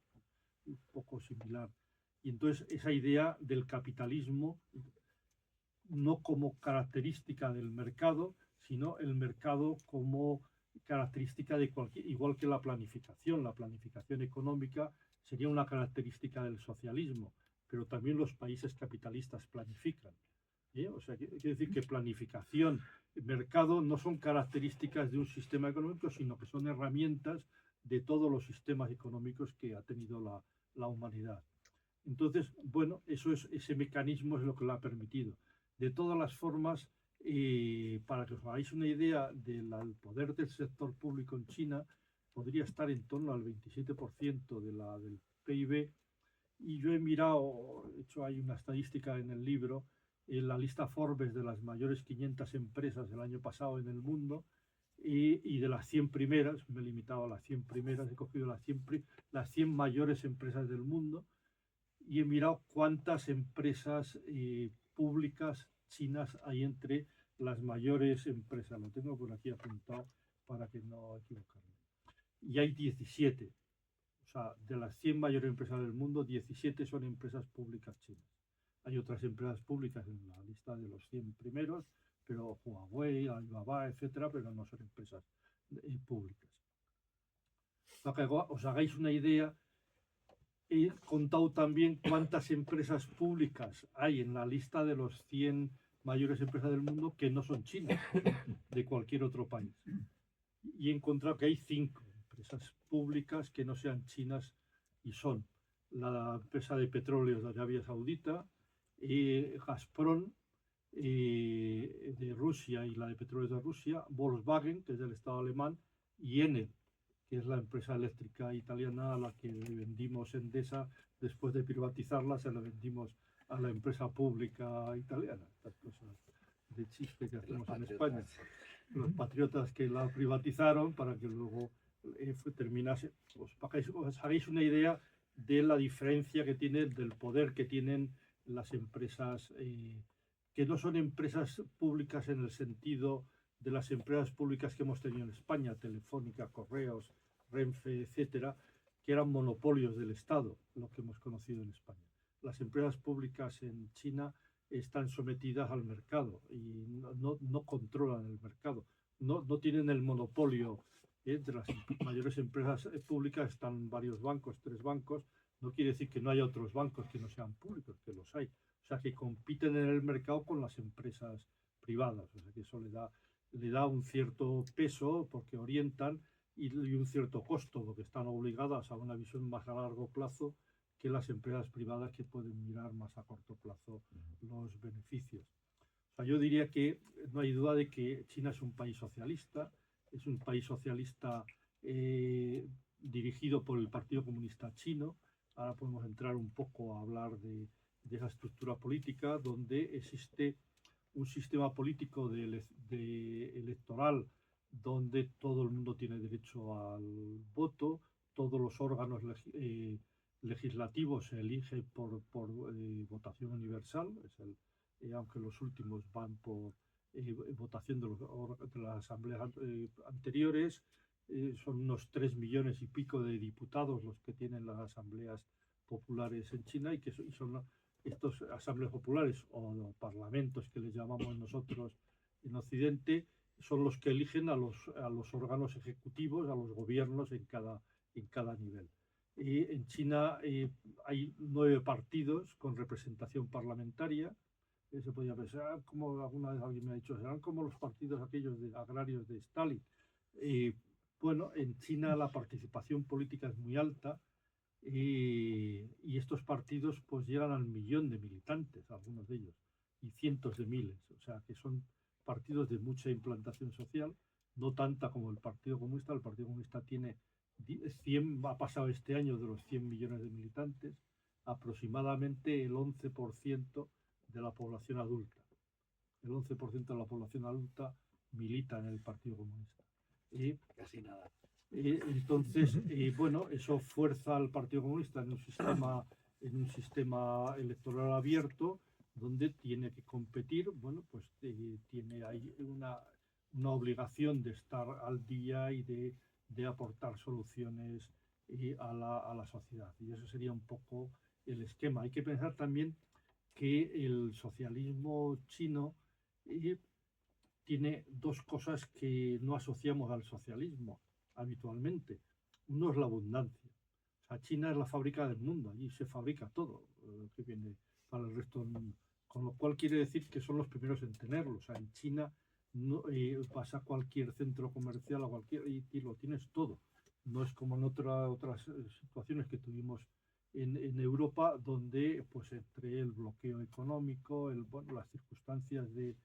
S3: un poco similar. Y entonces esa idea del capitalismo no como característica del mercado, sino el mercado como característica de igual que la planificación. La planificación económica sería una característica del socialismo, pero también los países capitalistas planifican. O sea, quiere decir que planificación y mercado no son características de un sistema económico, sino que son herramientas de todos los sistemas económicos que ha tenido la humanidad. Entonces, bueno, ese mecanismo es lo que lo ha permitido. De todas las formas, para que os hagáis una idea del poder del sector público en China, podría estar en torno al 27% del PIB. Y yo he mirado, de hecho hay una estadística en el libro, en la lista Forbes de las mayores 500 empresas del año pasado en el mundo, y de las 100 primeras, me he limitado a las 100 primeras, he cogido las 100 mayores empresas del mundo, y he mirado cuántas empresas públicas chinas hay entre las mayores empresas. Lo tengo por aquí apuntado para que no equivocarme. Y hay 17. O sea, de las 100 mayores empresas del mundo, 17 son empresas públicas chinas. Hay otras empresas públicas en la lista de los 100 primeros, pero Huawei, Alibaba, etcétera, pero no son empresas públicas. Para que os hagáis una idea, he contado también cuántas empresas públicas hay en la lista de los 100 mayores empresas del mundo que no son chinas, de cualquier otro país. Y he encontrado que hay 5 empresas públicas que no sean chinas, y son la empresa de petróleos de Arabia Saudita, Gazprom de Rusia y la de petróleos de Rusia, Volkswagen, que es del Estado alemán, y Enel, que es la empresa eléctrica italiana a la que le vendimos Endesa. Después de privatizarla, se la vendimos a la empresa pública italiana. Estas cosas de chiste que hacemos en España. Los patriotas que la privatizaron para que luego terminase. Para que os hagáis una idea de la diferencia que tiene, del poder que tienen las empresas, que no son empresas públicas en el sentido de las empresas públicas que hemos tenido en España, Telefónica, Correos, Renfe, etcétera, que eran monopolios del Estado, lo que hemos conocido en España. Las empresas públicas en China están sometidas al mercado y no controlan el mercado, no tienen el monopolio. Entre las mayores empresas públicas están varios bancos, 3 bancos. No quiere decir que no haya otros bancos que no sean públicos, que los hay. O sea, que compiten en el mercado con las empresas privadas. O sea, que eso le da un cierto peso porque orientan y un cierto costo, porque están obligadas a una visión más a largo plazo que las empresas privadas, que pueden mirar más a corto plazo los beneficios. O sea, yo diría que no hay duda de que China es un país socialista, dirigido por el Partido Comunista Chino. Ahora podemos entrar un poco a hablar de esa estructura política, donde existe un sistema político electoral donde todo el mundo tiene derecho al voto, todos los órganos legislativos se eligen por votación universal, aunque los últimos van por votación de las asambleas anteriores. Son unos 3 millones y pico de diputados los que tienen las asambleas populares en China, y que son estos asambleas populares o parlamentos que les llamamos nosotros en Occidente, son los que eligen a los órganos ejecutivos, a los gobiernos en cada nivel. En China hay 9 partidos con representación parlamentaria. Se podría pensar, como alguna vez alguien me ha dicho, serán como los partidos aquellos agrarios de Stalin. Bueno, en China la participación política es muy alta, y estos partidos pues llegan al 1.000.000 de militantes, algunos de ellos, y cientos de miles. O sea, que son partidos de mucha implantación social, no tanta como el Partido Comunista. El Partido Comunista tiene 100, ha pasado este año de los 100 millones de militantes, aproximadamente el 11% de la población adulta. El 11% de la población adulta milita en el Partido Comunista.
S1: Casi nada.
S3: Entonces, bueno, eso fuerza al Partido Comunista en un sistema electoral abierto, donde tiene que competir. Bueno, pues tiene ahí una obligación de estar al día y de aportar soluciones a la sociedad. Y eso sería un poco el esquema. Hay que pensar también que el socialismo chino tiene 2 cosas que no asociamos al socialismo habitualmente. Uno es la abundancia. O sea, China es la fábrica del mundo, allí se fabrica todo que viene para el resto del mundo. Con lo cual quiere decir que son los primeros en tenerlo. O sea, en China vas a cualquier centro comercial y lo tienes todo. No es como en otras situaciones que tuvimos en Europa, donde pues entre el bloqueo económico, las circunstancias del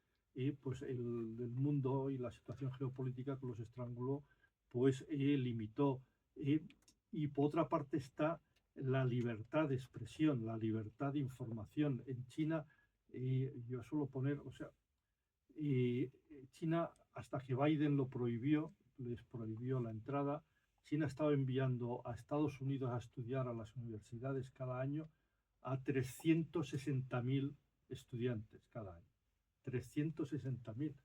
S3: mundo y la situación geopolítica que los estranguló, pues limitó. Y por otra parte está la libertad de expresión, la libertad de información. En China, yo suelo poner, o sea, China, hasta que Biden lo prohibió, les prohibió la entrada, China estaba enviando a Estados Unidos a estudiar a las universidades cada año a 360.000 estudiantes cada año. 360.000.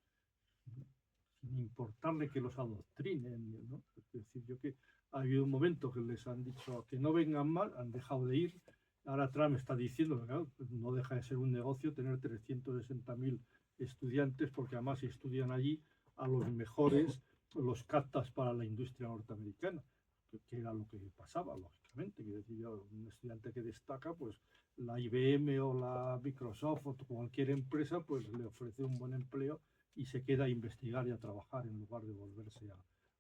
S3: Sin importarle que los adoctrinen, ¿no? Es decir, ha habido un momento que les han dicho que no vengan más, han dejado de ir. Ahora Trump está diciendo que claro, no deja de ser un negocio tener 360.000 estudiantes, porque además estudian allí a los mejores, los captas para la industria norteamericana, que era lo que pasaba, lógicamente. Quiero decir, un estudiante que destaca, pues la IBM o la Microsoft o cualquier empresa, pues le ofrece un buen empleo y se queda a investigar y a trabajar en lugar de volverse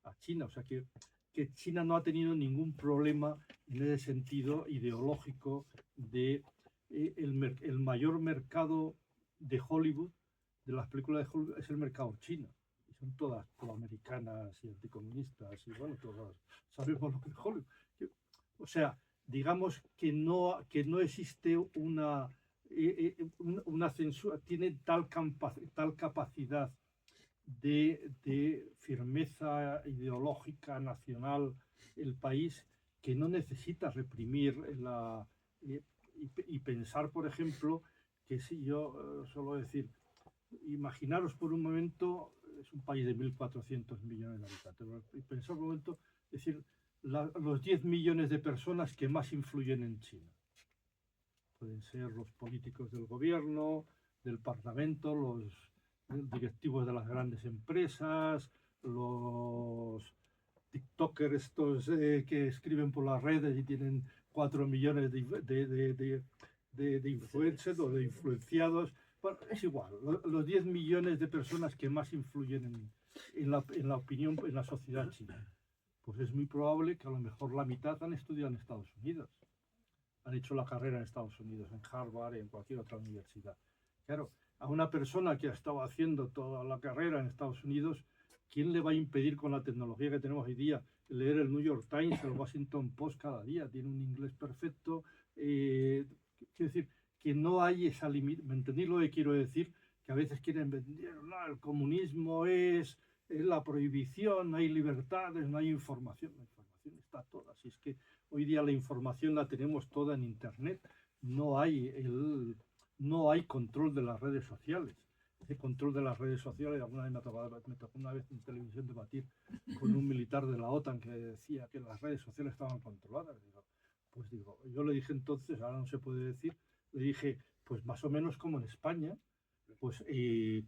S3: a China. O sea que China no ha tenido ningún problema en ese sentido ideológico de el mayor mercado de Hollywood, de las películas de Hollywood, es el mercado chino. Y son todas proamericanas y anticomunistas y bueno, todas sabemos lo que es Hollywood. O sea, digamos que no existe una censura, tiene tal capacidad de firmeza ideológica nacional el país que no necesita reprimir y pensar, por ejemplo, que si yo suelo decir, imaginaros por un momento, es un país de 1.400 millones de habitantes, y pensar por un momento, es decir, los 10 millones de personas que más influyen en China. Pueden ser los políticos del gobierno, del parlamento, los directivos de las grandes empresas, los tiktokers estos que escriben por las redes y tienen 4 millones de influencers o de influenciados. Bueno, es igual, los 10 millones de personas que más influyen en la opinión, en la sociedad china. Pues es muy probable que a lo mejor la mitad han estudiado en Estados Unidos. Han hecho la carrera en Estados Unidos, en Harvard, en cualquier otra universidad. Claro, a una persona que ha estado haciendo toda la carrera en Estados Unidos, ¿quién le va a impedir con la tecnología que tenemos hoy día leer el New York Times, el Washington Post cada día? Tiene un inglés perfecto. Quiero decir que no hay esa limitación. ¿Me entendéis lo que quiero decir? Que a veces quieren vender, no, el comunismo es la prohibición, no hay libertades, no hay información. La información está toda. Si es que hoy día la información la tenemos toda en Internet. No hay control de las redes sociales. Ese control de las redes sociales, alguna vez me tocó una vez en televisión debatir con un militar de la OTAN que decía que las redes sociales estaban controladas. Yo le dije entonces, ahora no se puede decir, le dije, pues más o menos como en España, pues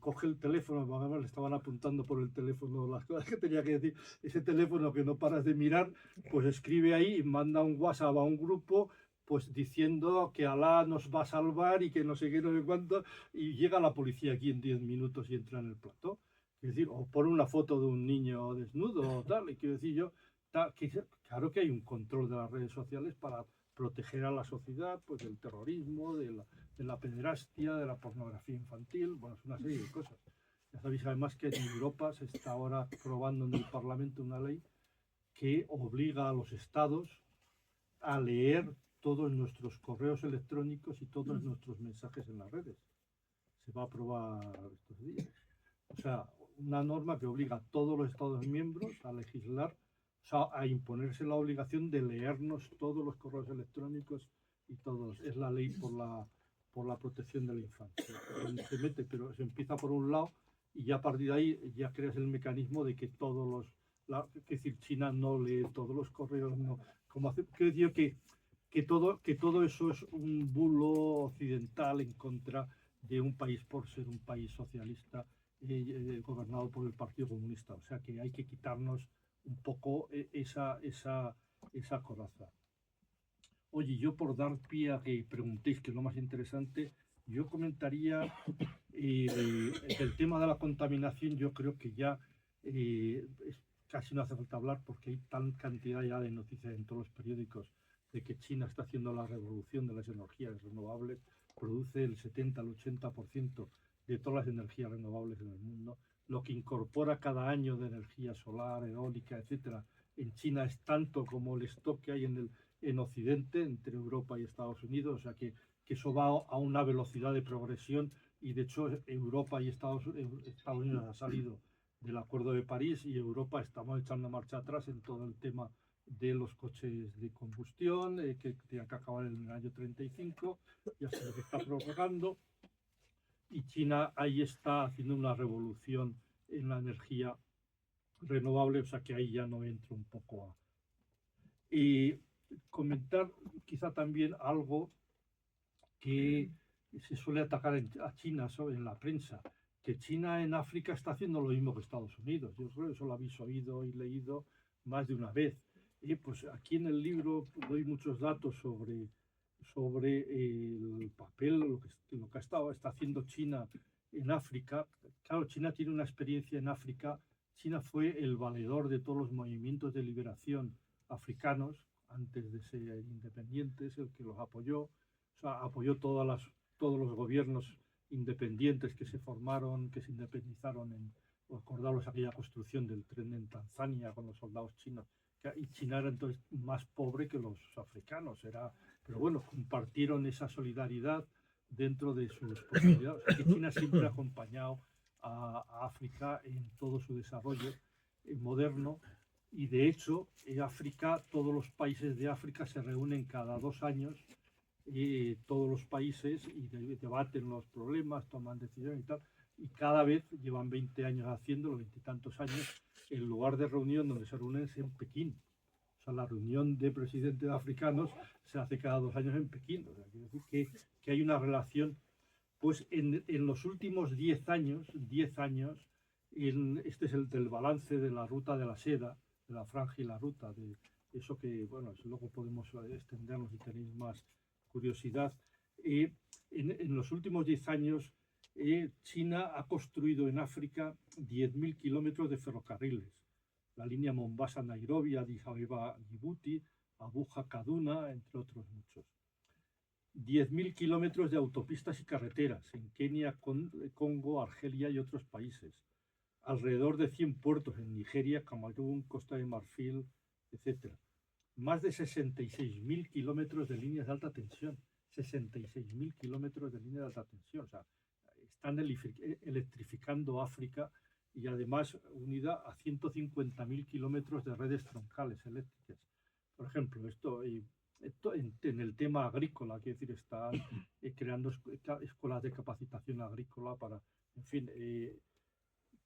S3: coge el teléfono, le estaban apuntando por el teléfono las cosas que tenía que decir, ese teléfono que no paras de mirar, pues escribe ahí y manda un WhatsApp a un grupo, pues diciendo que Alá nos va a salvar y que no sé qué, no sé cuánto, y llega la policía aquí en 10 minutos y entra en el plató. Es decir, o pone una foto de un niño desnudo o tal, y quiero decir yo, claro que hay un control de las redes sociales para proteger a la sociedad pues del terrorismo, de la pederastia, de la pornografía infantil, bueno, es una serie de cosas. Ya sabéis además que en Europa se está ahora aprobando en el Parlamento una ley que obliga a los estados a leer todos nuestros correos electrónicos y todos nuestros mensajes en las redes. Se va a aprobar estos días. O sea, una norma que obliga a todos los estados miembros a legislar, o sea, a imponerse la obligación de leernos todos los correos electrónicos y todos. Es la ley por la protección de la infancia. Se mete, pero se empieza por un lado y ya a partir de ahí ya creas el mecanismo de que es decir, China no lee todos los correos, no, quiero decir que todo eso es un bulo occidental en contra de un país por ser un país socialista gobernado por el Partido Comunista. O sea que hay que quitarnos un poco esa coraza. Oye, yo por dar pie a que preguntéis, que es lo más interesante, yo comentaría el tema de la contaminación. Yo creo que ya casi no hace falta hablar porque hay tal cantidad ya de noticias en todos los periódicos de que China está haciendo la revolución de las energías renovables, produce el 70 al 80% de todas las energías renovables en el mundo, lo que incorpora cada año de energía solar, eólica, etcétera, en China es tanto como el stock que hay en Occidente, entre Europa y Estados Unidos, o sea que eso va a una velocidad de progresión y de hecho Europa y Estados Unidos han salido del Acuerdo de París y Europa estamos echando marcha atrás en todo el tema de los coches de combustión, que tienen que acabar en el año 35, ya se les está prorrogando, y China ahí está haciendo una revolución en la energía renovable, o sea que ahí ya no entro un poco a... Y comentar quizá también algo que se suele atacar a China en la prensa, que China en África está haciendo lo mismo que Estados Unidos. Yo creo que eso lo habéis oído y leído más de una vez. Pues aquí en el libro doy muchos datos sobre el papel, lo que está haciendo China en África. Claro, China tiene una experiencia en África China fue el valedor de todos los movimientos de liberación africanos antes de ser independientes, el que los apoyó, o sea, apoyó todos los gobiernos independientes que se formaron, que se independizaron acordaros aquella construcción del tren en Tanzania con los soldados chinos, y China era entonces más pobre que los africanos, pero bueno, compartieron esa solidaridad dentro de sus posibilidades. O sea, que China siempre ha acompañado a África en todo su desarrollo moderno, y de hecho en África, todos los países de África se reúnen cada 2 años, todos los países, y debaten los problemas, toman decisiones y tal, y cada vez llevan 20 años haciéndolo, 20 y tantos años. El lugar de reunión donde se reúnen es en Pekín. O sea, la reunión de presidentes africanos se hace cada 2 años en Pekín. O sea, quiere decir que hay una relación. Pues en los últimos 10 años, este es el del balance de la ruta de la seda, de la franja y la ruta, de eso que, bueno, eso luego podemos extendernos si tenéis más curiosidad. En los últimos 10 años, China ha construido en África 10.000 kilómetros de ferrocarriles. La línea Mombasa-Nairobi, Addis Abeba-Djibouti, Abuja-Kaduna, entre otros muchos. 10.000 kilómetros de autopistas y carreteras en Kenia, Congo, Argelia y otros países. Alrededor de 100 puertos en Nigeria, Camerún, Costa de Marfil, etc. Más de 66.000 kilómetros de líneas de alta tensión. 66.000 kilómetros de líneas de alta tensión. O sea, están electrificando África, y además unida a 150.000 kilómetros de redes troncales eléctricas. Por ejemplo, esto en el tema agrícola, quiero decir, están creando escuelas de capacitación agrícola para, en fin,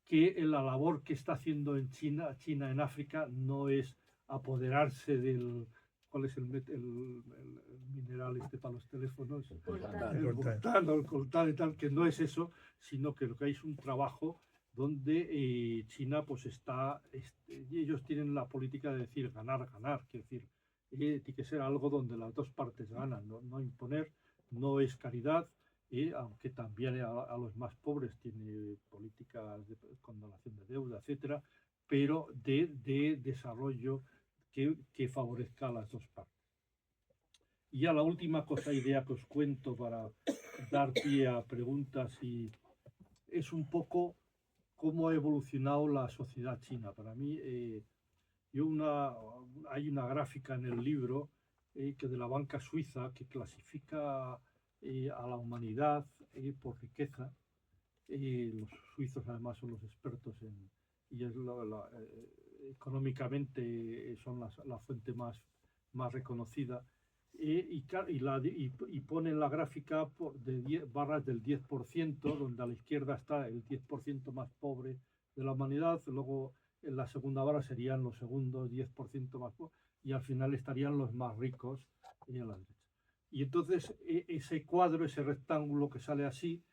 S3: que la labor que está haciendo en China en África no es apoderarse del, ¿cuál es el mineral para los teléfonos? El coltán y tal, que no es eso, sino que lo que hay es un trabajo donde China pues ellos tienen la política de decir ganar, quiero decir, tiene que ser algo donde las dos partes ganan, no imponer, no es caridad, aunque también a los más pobres tiene políticas de condonación de deuda, etcétera, pero de desarrollo que favorezca a las dos partes. Y ya la última idea que os cuento para dar pie a preguntas, y es un poco cómo ha evolucionado la sociedad china. Para mí, hay una gráfica en el libro que de la banca suiza que clasifica a la humanidad por riqueza. Los suizos además son los expertos y económicamente son la fuente más reconocida. Y ponen la gráfica de barras del 10%, donde a la izquierda está el 10% más pobre de la humanidad, luego en la segunda barra serían los segundos 10% más pobres, y al final estarían los más ricos a la derecha. Y entonces ese cuadro, ese rectángulo que sale así,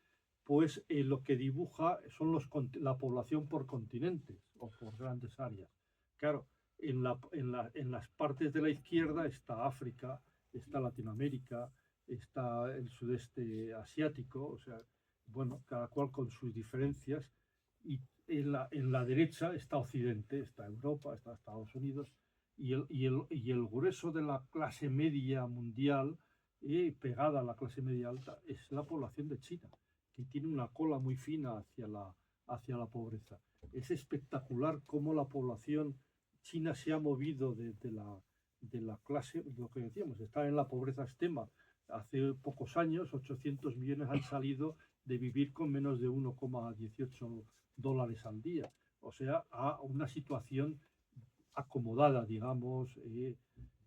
S3: pues lo que dibuja son la población por continentes o por grandes áreas. Claro, en las partes de la izquierda está África, está Latinoamérica, está el sudeste asiático, o sea, bueno, cada cual con sus diferencias, y en la derecha está Occidente, está Europa, está Estados Unidos, y el grueso de la clase media mundial, pegada a la clase media alta, es la población de China, que tiene una cola muy fina hacia la pobreza. Es espectacular cómo la población china se ha movido de la clase, lo que decíamos, está en la pobreza extrema. Hace pocos años, 800 millones han salido de vivir con menos de 1,18 dólares al día. O sea, a una situación acomodada, digamos.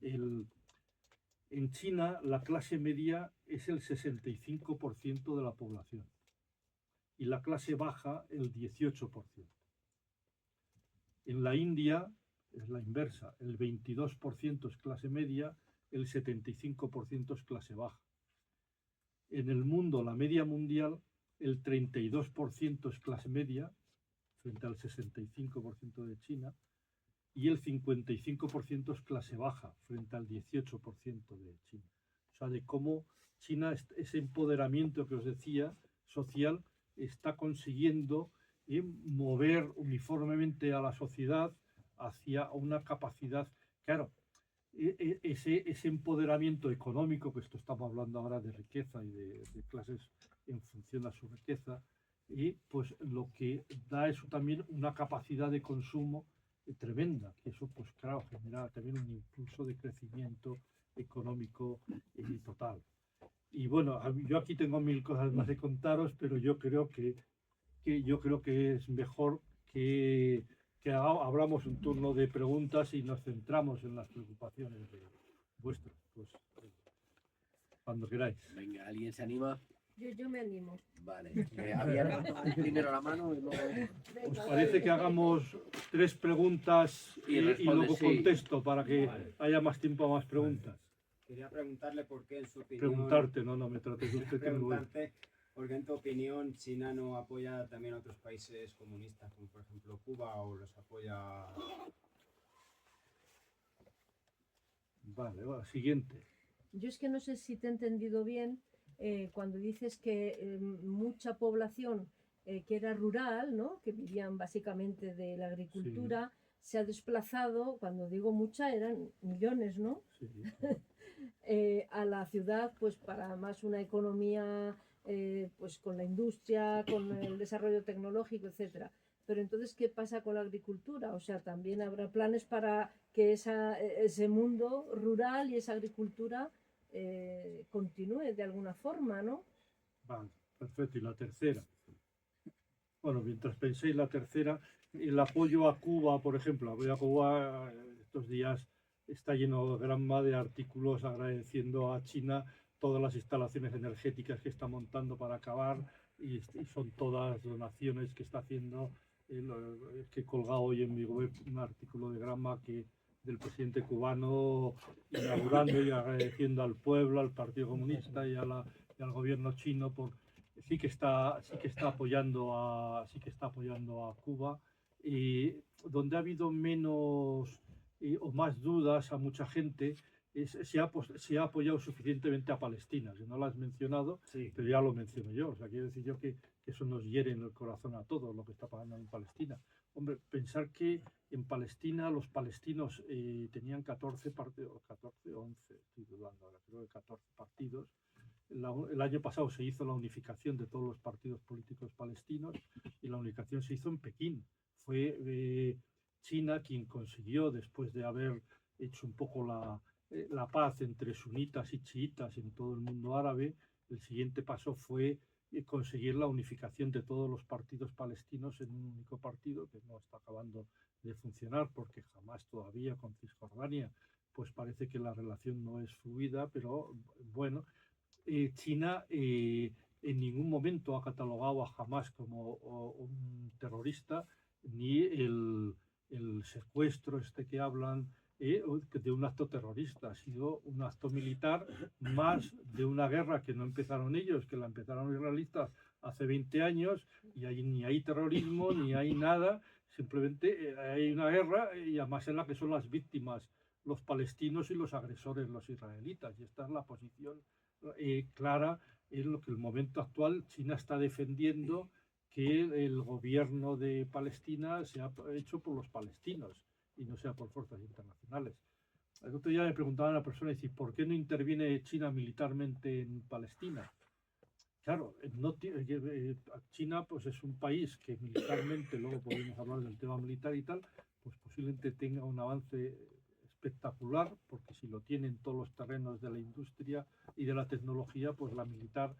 S3: En China, la clase media es el 65% de la población y la clase baja el 18%. En la India es la inversa, el 22% es clase media, el 75% es clase baja. En el mundo, la media mundial, el 32% es clase media, frente al 65% de China, y el 55% es clase baja, frente al 18% de China. O sea, de cómo China, ese empoderamiento que os decía, social, está consiguiendo y mover uniformemente a la sociedad hacia una capacidad, claro, ese empoderamiento económico, que esto estamos hablando ahora de riqueza y de clases en función a su riqueza, y pues lo que da eso también una capacidad de consumo tremenda, que eso pues claro genera también un impulso de crecimiento económico total. Y bueno, yo aquí tengo mil cosas más de contaros, pero yo creo que es mejor que abramos un turno de preguntas y nos centramos en las preocupaciones de vuestras. Pues cuando queráis.
S1: Venga, ¿alguien se anima?
S4: Yo me animo.
S1: Vale. Había levantado primero la mano y luego...
S3: ¿Os parece que hagamos 3 preguntas
S1: Y
S3: y
S1: responde,
S3: luego
S1: sí.
S3: contesto para que
S5: Vale.
S3: haya más tiempo a más preguntas?
S5: Quería preguntarle por qué en su opinión...
S3: Preguntarte, no me trates de usted que me voy.
S5: Preguntarte por qué en tu opinión China no apoya también a otros países comunistas, como por ejemplo Cuba, o los apoya...
S3: Vale, siguiente.
S4: Yo es que no sé si te he entendido bien cuando dices que mucha población que era rural, ¿no? Que vivían básicamente de la agricultura, se ha desplazado, cuando digo mucha eran millones, ¿no?
S3: Sí.
S4: A la ciudad pues para más una economía pues con la industria, con el desarrollo tecnológico, etcétera. Pero entonces, ¿qué pasa con la agricultura? O sea, también habrá planes para que ese mundo rural y esa agricultura continúe de alguna forma, ¿no?
S3: Vale, perfecto. Y la tercera. Bueno, mientras penséis la tercera, el apoyo a Cuba, por ejemplo, apoyo a Cuba estos días está lleno de granma de artículos agradeciendo a China todas las instalaciones energéticas que está montando para acabar y son todas donaciones que está haciendo. Que he colgado hoy en mi web un artículo de Granma del presidente cubano inaugurando y agradeciendo al pueblo, al Partido Comunista y al gobierno chino por sí que está apoyando a Cuba, y donde ha habido menos o más dudas a mucha gente se ha apoyado suficientemente a Palestina, que no lo has mencionado,
S2: Sí.
S3: pero ya lo menciono yo. O sea, quiero decir yo que eso nos hiere en el corazón a todos lo que está pasando en Palestina. Hombre, pensar que en Palestina los palestinos tenían 14 partidos, 14 o 11, estoy dudando ahora, creo que 14 partidos. El año pasado se hizo la unificación de todos los partidos políticos palestinos y la unificación se hizo en Pekín. Fue China quien consiguió, después de haber hecho un poco la paz entre sunitas y chiitas en todo el mundo árabe, el siguiente paso fue conseguir la unificación de todos los partidos palestinos en un único partido, que no está acabando de funcionar porque jamás todavía con Cisjordania pues parece que la relación no es fluida, pero bueno, China en ningún momento ha catalogado a Hamas como un terrorista, ni el secuestro que hablan de un acto terrorista. Ha sido un acto militar más de una guerra que no empezaron ellos, que la empezaron los israelitas hace 20 años, y ahí ni hay terrorismo, ni hay nada, simplemente hay una guerra, y además en la que son las víctimas los palestinos y los agresores los israelitas, y esta es la posición clara en lo que el momento actual China está defendiendo, que el gobierno de Palestina sea hecho por los palestinos y no sea por fuerzas internacionales. El otro día me preguntaba a una persona, dice, ¿por qué no interviene China militarmente en Palestina? Claro, China pues es un país que militarmente, luego podemos hablar del tema militar y tal, pues posiblemente tenga un avance espectacular, porque si lo tienen todos los terrenos de la industria y de la tecnología, pues la militar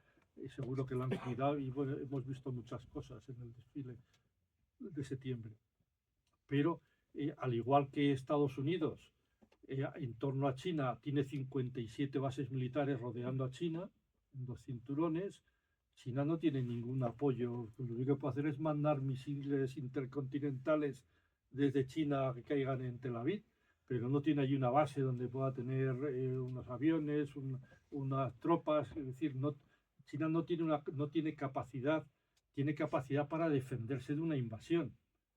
S3: seguro que la han cuidado, y bueno, hemos visto muchas cosas en el desfile de septiembre. Pero al igual que Estados Unidos, en torno a China, tiene 57 bases militares rodeando a China, en 2 cinturones. China no tiene ningún apoyo, lo único que puede hacer es mandar misiles intercontinentales desde China que caigan en Tel Aviv, pero no tiene allí una base donde pueda tener unos aviones, unas tropas. Es decir, China no tiene capacidad, tiene capacidad para defenderse de una invasión,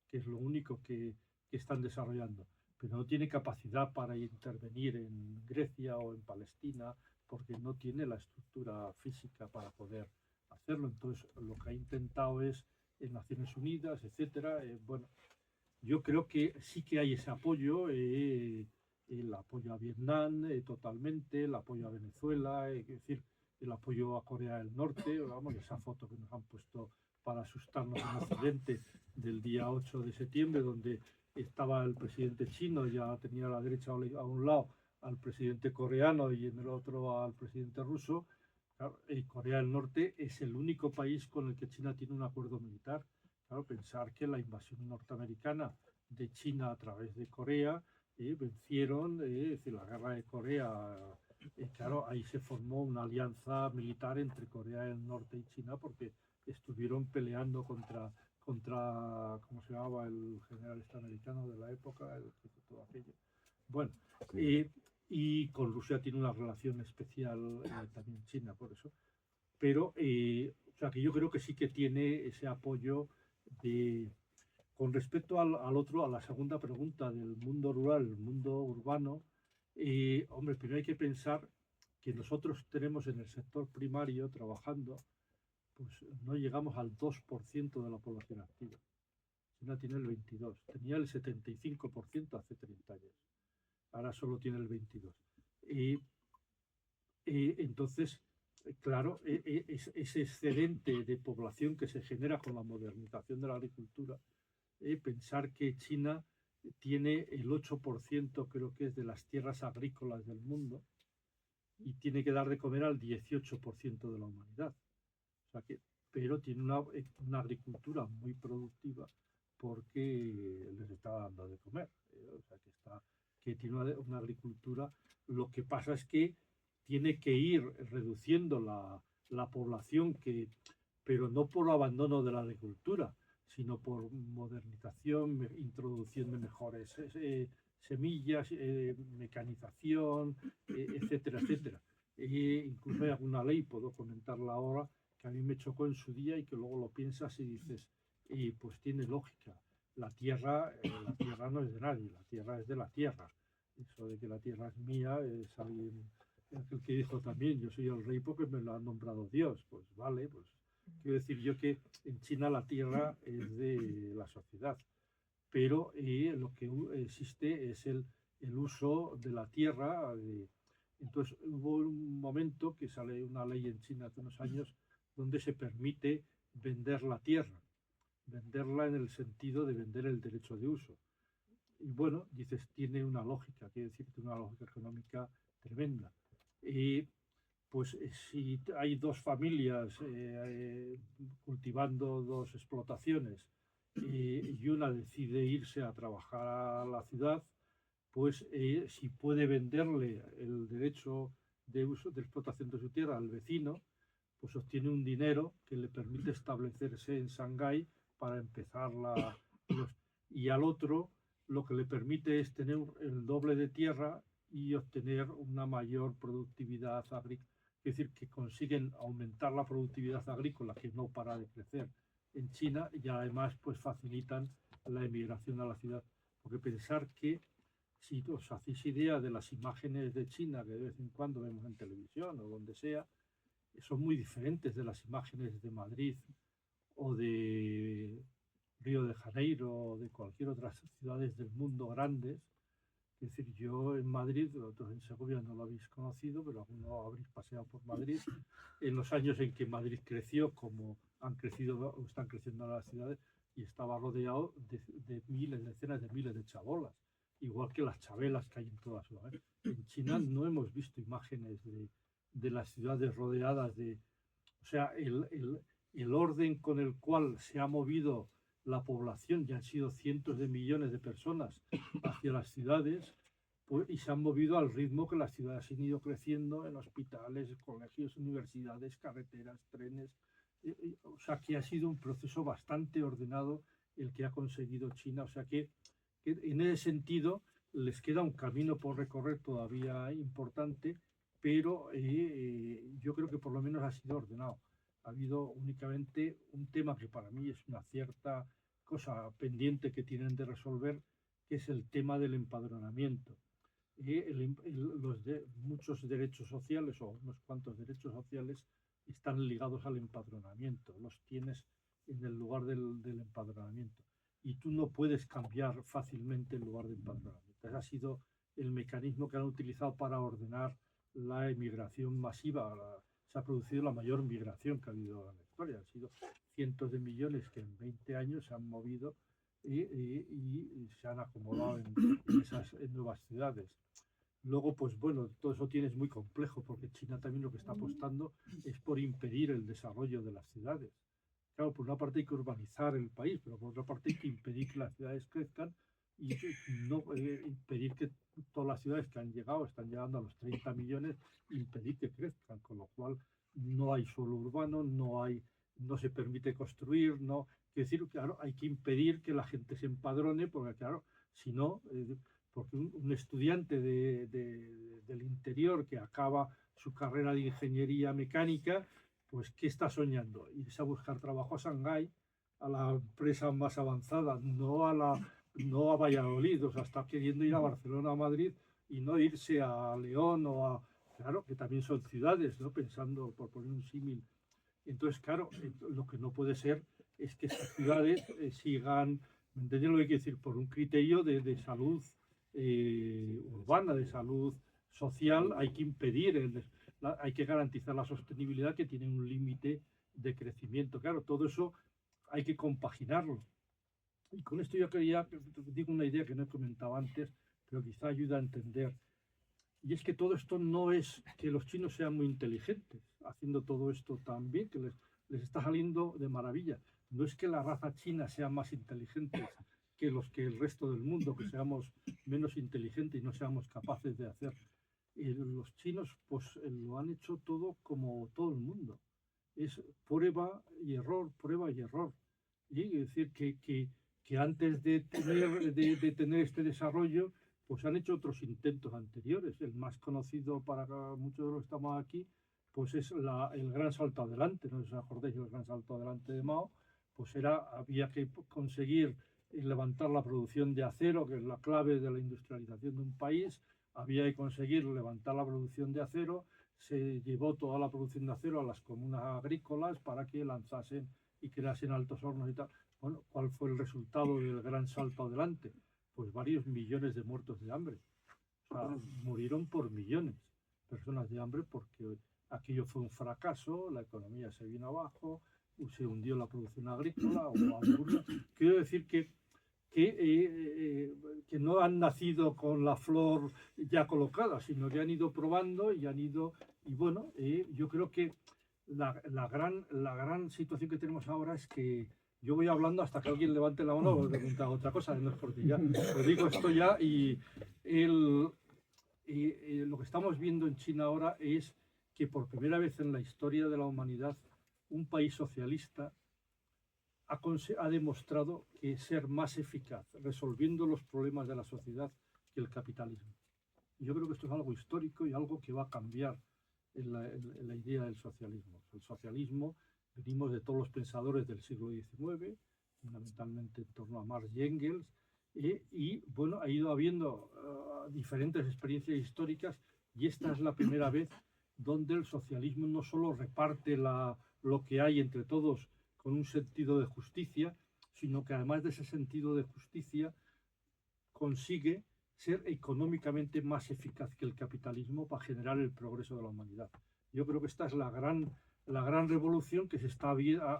S3: que es lo único que están desarrollando, pero no tiene capacidad para intervenir en Grecia o en Palestina, porque no tiene la estructura física para poder hacerlo. Entonces, lo que ha intentado es en Naciones Unidas, etcétera. Bueno, yo creo que sí que hay ese apoyo, el apoyo a Vietnam totalmente, el apoyo a Venezuela, es decir, el apoyo a Corea del Norte, vamos, esa foto que nos han puesto para asustarnos en Occidente del día 8 de septiembre, donde estaba el presidente chino, ya tenía a la derecha a un lado al presidente coreano y en el otro al presidente ruso. Claro, Corea del Norte es el único país con el que China tiene un acuerdo militar. Claro, pensar que la invasión norteamericana de China a través de Corea vencieron, es decir, la guerra de Corea, claro, ahí se formó una alianza militar entre Corea del Norte y China porque estuvieron peleando contra ¿cómo se llamaba el general estadounidense de la época? El que hizo todo aquello. Bueno,
S2: Sí.
S3: y con Rusia tiene una relación especial también China, por eso. Pero, o sea, que yo creo que sí que tiene ese apoyo de... Con respecto al otro, a la segunda pregunta del mundo rural, el mundo urbano, hombre, primero hay que pensar que nosotros tenemos en el sector primario trabajando, pues no llegamos al 2% de la población activa. China tiene el 22%, tenía el 75% hace 30 años, ahora solo tiene el 22%. Entonces, claro, ese excedente de población que se genera con la modernización de la agricultura, pensar que China tiene el 8%, creo que es, de las tierras agrícolas del mundo y tiene que dar de comer al 18% de la humanidad. O sea que, pero tiene una agricultura muy productiva porque les está dando de comer. O sea que tiene una agricultura. Lo que pasa es que tiene que ir reduciendo la población, pero no por abandono de la agricultura, sino por modernización, introduciendo mejores semillas, mecanización, etcétera, etcétera. Incluso hay alguna ley, puedo comentarla ahora, que a mí me chocó en su día y que luego lo piensas y dices, pues tiene lógica. La tierra no es de nadie, la tierra es de la tierra. Eso de que la tierra es mía, es alguien, aquel que dijo también, yo soy el rey porque me lo ha nombrado Dios. Pues vale, pues quiero decir yo que en China la tierra es de la sociedad, pero lo que existe es el uso de la tierra. Entonces hubo un momento que sale una ley en China hace unos años donde se permite vender la tierra, venderla en el sentido de vender el derecho de uso. Y bueno, dices, tiene una lógica, quiere decir, tiene una lógica económica tremenda. Y pues si hay dos familias cultivando dos explotaciones y una decide irse a trabajar a la ciudad, pues si puede venderle el derecho de uso de explotación de su tierra al vecino, pues obtiene un dinero que le permite establecerse en Shanghái para empezar y al otro lo que le permite es tener el doble de tierra y obtener una mayor productividad agrícola. Es decir, que consiguen aumentar la productividad agrícola, que no para de crecer en China, y además pues facilitan la emigración a la ciudad. Porque pensar que si os hacéis idea de las imágenes de China que de vez en cuando vemos en televisión o donde sea, son muy diferentes de las imágenes de Madrid o de Río de Janeiro o de cualquier otra ciudades del mundo grandes. Es decir, yo en Madrid, vosotros en Segovia no lo habéis conocido, pero alguno habréis paseado por Madrid, en los años en que Madrid creció, como han crecido o están creciendo las ciudades, y estaba rodeado de miles, decenas de miles de chabolas, igual que las chabelas que hay en toda Sudamérica. En China no hemos visto imágenes de las ciudades rodeadas de... O sea, el orden con el cual se ha movido la población, ya han sido cientos de millones de personas hacia las ciudades, pues, y se han movido al ritmo que las ciudades han ido creciendo en hospitales, colegios, universidades, carreteras, trenes. O sea, que ha sido un proceso bastante ordenado el que ha conseguido China. O sea, que en ese sentido les queda un camino por recorrer todavía importante, pero yo creo que por lo menos ha sido ordenado. Ha habido únicamente un tema que para mí es una cierta cosa pendiente que tienen de resolver, que es el tema del empadronamiento. Muchos derechos sociales o unos cuantos derechos sociales están ligados al empadronamiento. Los tienes en el lugar del empadronamiento. Y tú no puedes cambiar fácilmente el lugar de empadronamiento. Ese ha sido el mecanismo que han utilizado para ordenar la emigración masiva. Se ha producido la mayor migración que ha habido en la historia. Han sido cientos de millones que en 20 años se han movido y se han acomodado en esas nuevas ciudades. Luego, pues bueno, todo eso es muy complejo porque China también lo que está apostando es por impedir el desarrollo de las ciudades. Claro, por una parte hay que urbanizar el país, pero por otra parte hay que impedir que las ciudades crezcan y no impedir que todas las ciudades que han llegado, están llegando a los 30 millones, impedir que crezcan, con lo cual no hay suelo urbano, no se permite construir, no, quiero decir, claro, hay que impedir que la gente se empadrone, porque claro, si no, porque un estudiante del interior que acaba su carrera de ingeniería mecánica, pues ¿qué está soñando? Irse a buscar trabajo a Shanghái, a la empresa más avanzada, no a Valladolid, o sea, está queriendo ir a Barcelona o a Madrid y no irse a León claro, que también son ciudades, ¿no? Pensando, por poner un símil. Entonces, claro, lo que no puede ser es que estas ciudades sigan, ¿me entiendes lo que quiero decir? Por un criterio de salud urbana, de salud social, hay que impedir, hay que garantizar la sostenibilidad que tiene un límite de crecimiento. Claro, todo eso hay que compaginarlo. Y con esto yo quería, digo una idea que no he comentado antes, pero quizá ayuda a entender. Y es que todo esto no es que los chinos sean muy inteligentes, haciendo todo esto tan bien, que les está saliendo de maravilla. No es que la raza china sea más inteligente que el resto del mundo, que seamos menos inteligentes y no seamos capaces de hacer. Los chinos pues lo han hecho todo como todo el mundo. Es prueba y error, prueba y error. Y es decir, que antes de tener este desarrollo, pues han hecho otros intentos anteriores. El más conocido para muchos de los que estamos aquí, pues es el gran salto adelante. No sé si os acordáis del gran salto adelante de Mao, pues había que conseguir levantar la producción de acero, que es la clave de la industrialización de un país. Había que conseguir levantar la producción de acero. Se llevó toda la producción de acero a las comunas agrícolas para que lanzasen y creasen altos hornos y tal. Bueno, ¿cuál fue el resultado del gran salto adelante? Pues varios millones de muertos de hambre. O sea, murieron por millones personas de hambre porque aquello fue un fracaso, la economía se vino abajo, se hundió la producción agrícola o alguna. Quiero decir que no han nacido con la flor ya colocada, sino que han ido probando y han ido, y bueno, yo creo que la gran situación que tenemos ahora es que yo voy hablando hasta que alguien levante la mano o pregunta otra cosa, no es porque ya lo digo esto ya, y lo que estamos viendo en China ahora es que por primera vez en la historia de la humanidad un país socialista ha demostrado que ser más eficaz resolviendo los problemas de la sociedad que el capitalismo. Yo creo que esto es algo histórico y algo que va a cambiar en la idea del socialismo. El socialismo, venimos de todos los pensadores del siglo XIX, fundamentalmente en torno a Marx y Engels, y bueno, ha ido habiendo diferentes experiencias históricas y esta es la primera vez donde el socialismo no solo reparte lo que hay entre todos con un sentido de justicia, sino que además de ese sentido de justicia consigue ser económicamente más eficaz que el capitalismo para generar el progreso de la humanidad. Yo creo que esta es la gran revolución que se está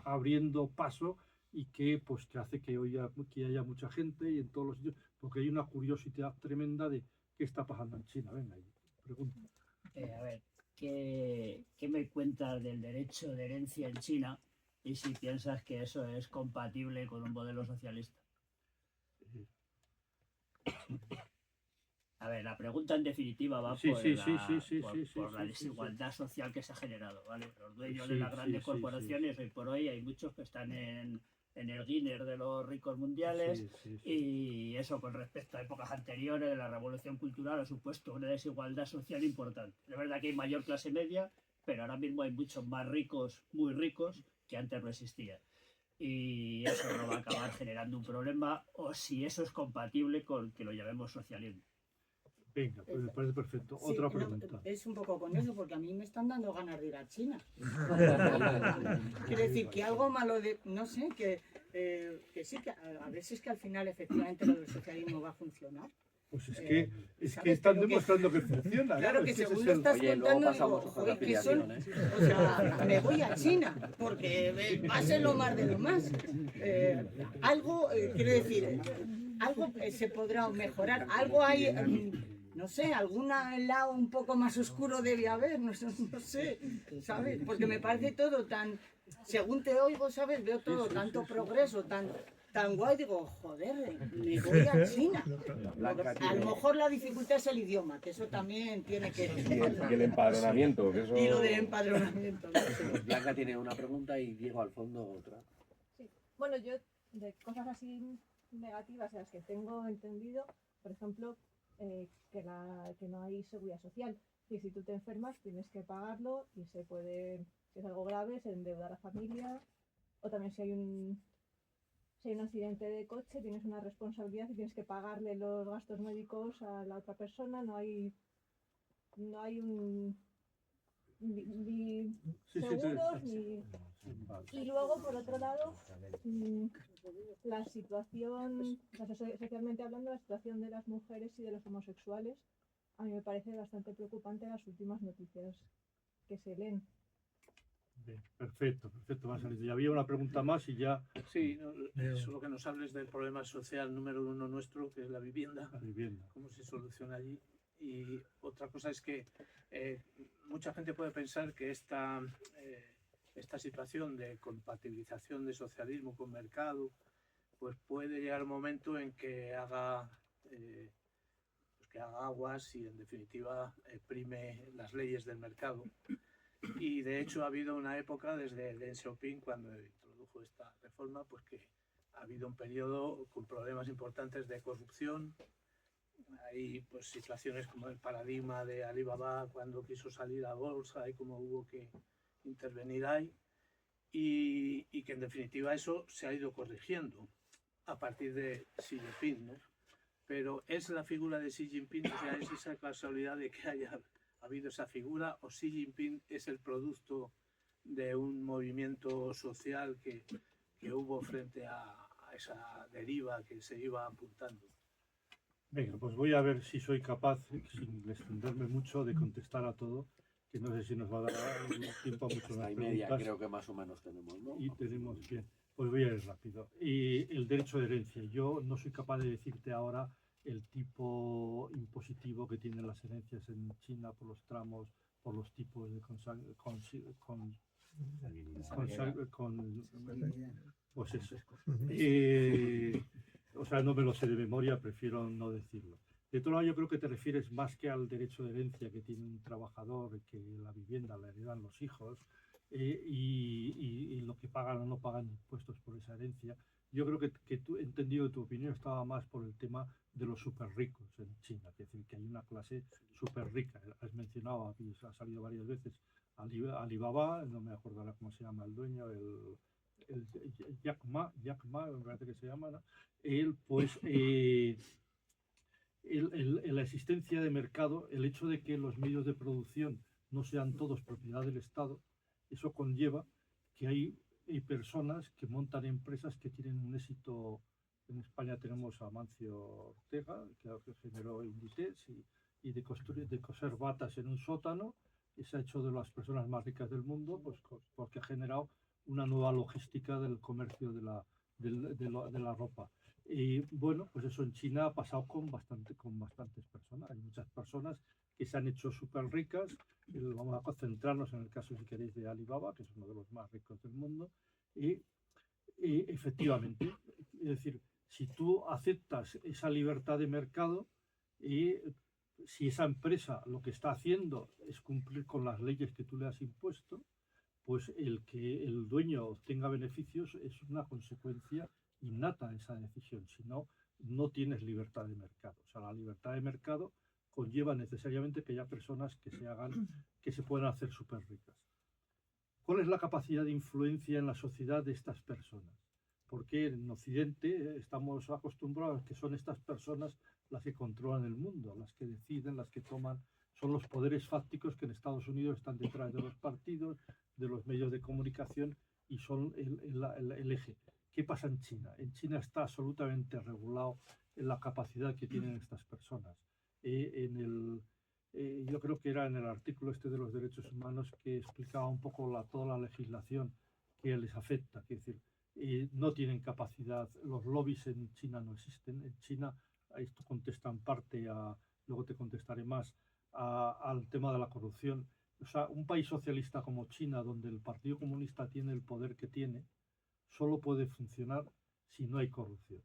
S3: abriendo paso y que hace que hoy que haya mucha gente y en todos los sitios, porque hay una curiosidad tremenda de qué está pasando en China. Venga, pregunta.
S6: A ver, ¿qué me cuentas del derecho de herencia en China y si piensas que eso es compatible con un modelo socialista? A ver, la pregunta en definitiva va por la desigualdad social que se ha generado, ¿vale? Los dueños de las grandes corporaciones, hoy por hoy, hay muchos que están en el Guinness de los ricos mundiales y eso con respecto a épocas anteriores, la revolución cultural ha supuesto una desigualdad social importante. Es verdad que hay mayor clase media, pero ahora mismo hay muchos más ricos, muy ricos, que antes no existían. Y eso no va a acabar generando un problema, o si eso es compatible con que lo llamemos socialismo.
S3: Venga, pues me parece perfecto.
S7: Sí,
S3: Otra
S7: no,
S3: pregunta.
S7: es un poco con eso, porque a mí me están dando ganas de ir a China. Quiere decir que algo malo de, no sé, que sí, que a veces que al final efectivamente lo del socialismo va a funcionar.
S3: Pues es
S7: ¿sabes?
S3: que están
S7: Pero
S3: demostrando que funciona.
S7: Claro que
S3: es ese
S7: según
S3: es
S7: lo
S3: el-
S7: estás
S1: Oye, luego
S7: contando,
S1: pasamos
S7: digo,
S1: otra
S7: joder, que son,
S1: afiliación,
S7: o sea, me voy a China, porque va a ser lo más de lo más. Algo, quiero decir, algo se podrá mejorar, algo hay, no sé, algún lado un poco más oscuro debe haber, no sé, ¿sabes? Porque me parece todo tan, según te oigo, ¿sabes? Veo todo tanto progreso, tan guay, digo, joder, me voy a China. A lo mejor la dificultad es el idioma, que eso también tiene que...
S2: Y el empadronamiento, que eso...
S7: Y lo de empadronamiento. No sé.
S1: Blanca tiene una pregunta y Diego al fondo otra.
S8: Sí. Bueno, yo de cosas así negativas de las que tengo entendido, por ejemplo, que no hay seguridad social. Y si tú te enfermas tienes que pagarlo y se puede, si es algo grave, se endeuda a la familia. O también si hay un accidente de coche, tienes una responsabilidad y tienes que pagarle los gastos médicos a la otra persona. No hay ni
S3: Sí,
S8: seguros
S3: sí,
S8: ni...
S3: vale.
S8: Y luego, por otro lado, la situación, o sea, socialmente hablando, la situación de las mujeres y de los homosexuales, a mí me parece bastante preocupante las últimas noticias que se leen.
S3: Bien, perfecto, va a salir. Y había una pregunta más y ya
S9: Sí, solo que nos hables del problema social número uno nuestro, que es la vivienda,
S3: la vivienda.
S9: cómo se soluciona allí. Y otra cosa es que mucha gente puede pensar que esta situación de compatibilización de socialismo con mercado, pues puede llegar un momento en que haga aguas y en definitiva prime las leyes del mercado. Y de hecho ha habido una época desde Deng Xiaoping, cuando introdujo esta reforma, pues que ha habido un periodo con problemas importantes de corrupción. Hay pues situaciones como el paradigma de Alibaba cuando quiso salir a bolsa y cómo hubo que intervenir ahí. Y que en definitiva eso se ha ido corrigiendo a partir de Xi Jinping, ¿no? Pero es la figura de Xi Jinping, o sea, es esa casualidad de que haya habido esa figura, o Xi Jinping es el producto de un movimiento social que hubo frente a esa deriva que se iba apuntando.
S3: Venga, pues voy a ver si soy capaz, sin extenderme mucho, de contestar a todo, que no sé si nos va a dar tiempo a muchas
S1: Hasta
S3: más
S1: y media
S3: preguntas.
S1: creo que más o menos tenemos, ¿no?
S3: Y tenemos bien. Pues voy a ir rápido. Y el derecho de herencia. Yo no soy capaz de decirte ahora el tipo impositivo que tienen las herencias en China por los tramos, por los tipos de pues eso. O sea, no me lo sé de memoria, prefiero no decirlo. De todo lado, yo creo que te refieres más que al derecho de herencia que tiene un trabajador, que la vivienda la heredan los hijos, y lo que pagan o no pagan impuestos por esa herencia. Yo creo que tú, he entendido tu opinión, estaba más por el tema de los súper ricos en China, es decir, que hay una clase súper rica. Has mencionado, aquí ha salido varias veces, Alibaba, no me acuerdo ahora cómo se llama el dueño, el Jack Ma, me parece que se llama, ¿no? Él, pues, la existencia de mercado, el hecho de que los medios de producción no sean todos propiedad del Estado, eso conlleva que hay personas que montan empresas que tienen un éxito. En España tenemos a Amancio Ortega, que generó Inditex, y de coser batas en un sótano, y se ha hecho de las personas más ricas del mundo, pues porque ha generado una nueva logística del comercio de la ropa. Y bueno, pues eso en China ha pasado con bastantes personas. Hay muchas personas que se han hecho súper ricas. Vamos a concentrarnos en el caso, si queréis, de Alibaba, que es uno de los más ricos del mundo. Y efectivamente, es decir, si tú aceptas esa libertad de mercado y si esa empresa lo que está haciendo es cumplir con las leyes que tú le has impuesto, pues el que el dueño obtenga beneficios es una consecuencia innata de esa decisión. Si no, no tienes libertad de mercado. O sea, la libertad de mercado conlleva necesariamente que haya personas que se puedan hacer súper ricas. ¿Cuál es la capacidad de influencia en la sociedad de estas personas? Porque en Occidente estamos acostumbrados a que son estas personas las que controlan el mundo, las que deciden, las que toman, son los poderes fácticos que en Estados Unidos están detrás de los partidos, de los medios de comunicación y son el eje. ¿Qué pasa en China? En China está absolutamente regulado en la capacidad que tienen estas personas. Yo creo que era en el artículo este de los derechos humanos que explicaba un poco toda la legislación que les afecta. Es decir, no tienen capacidad, los lobbies en China no existen. En China, esto contesta en parte, luego te contestaré más, al tema de la corrupción. O sea, un país socialista como China, donde el Partido Comunista tiene el poder que tiene, solo puede funcionar si no hay corrupción.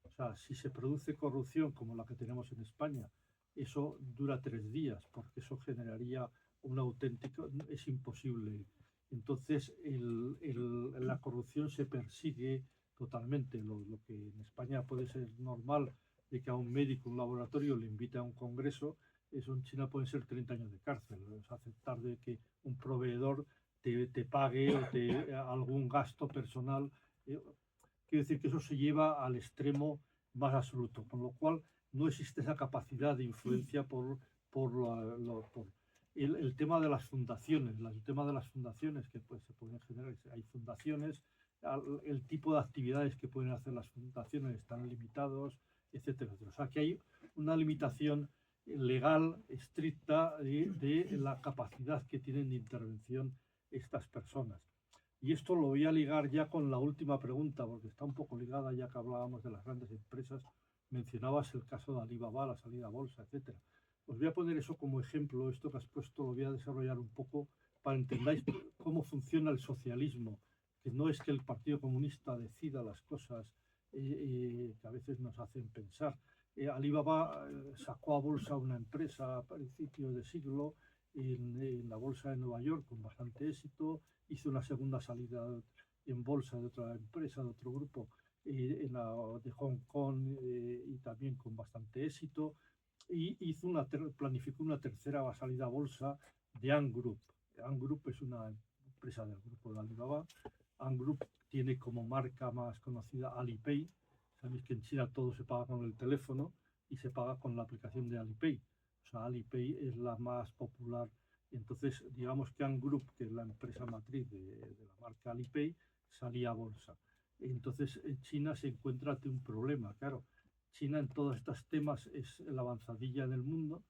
S3: O sea, si se produce corrupción como la que tenemos en España, eso dura 3 días, porque eso generaría un auténtico... Es imposible. Entonces, la corrupción se persigue totalmente. Lo que en España puede ser normal, de que a un médico, un laboratorio, le invite a un congreso, eso en China pueden ser 30 años de cárcel. Es aceptar de que un proveedor te pague o algún gasto personal. Quiero decir que eso se lleva al extremo más absoluto, con lo cual no existe esa capacidad de influencia por el tema de las fundaciones. El tema de las fundaciones que pues, se pueden generar, hay fundaciones, el tipo de actividades que pueden hacer las fundaciones están limitados, etcétera, etcétera. O sea que hay una limitación legal estricta de la capacidad que tienen de intervención estas personas. Y esto lo voy a ligar ya con la última pregunta, porque está un poco ligada ya que hablábamos de las grandes empresas. Mencionabas el caso de Alibaba, la salida a bolsa, etcétera. Os voy a poner eso como ejemplo, esto que has puesto lo voy a desarrollar un poco para que entendáis cómo funciona el socialismo, que no es que el Partido Comunista decida las cosas que a veces nos hacen pensar. Alibaba sacó a bolsa una empresa a principios de siglo en la bolsa de Nueva York con bastante éxito, hizo una segunda salida en bolsa de otra empresa, de otro grupo de Hong Kong y también con bastante éxito, y planificó una tercera salida a bolsa de Ant Group. Ant Group es una empresa del grupo de Alibaba. Ant Group tiene como marca más conocida Alipay. Sabéis que en China todo se paga con el teléfono y se paga con la aplicación de Alipay. O sea, Alipay es la más popular. Entonces, digamos que Ant Group, que es la empresa matriz de la marca Alipay, salía a bolsa. Entonces, en China se encuentra ante un problema. Claro, China en todos estos temas es la avanzadilla en el mundo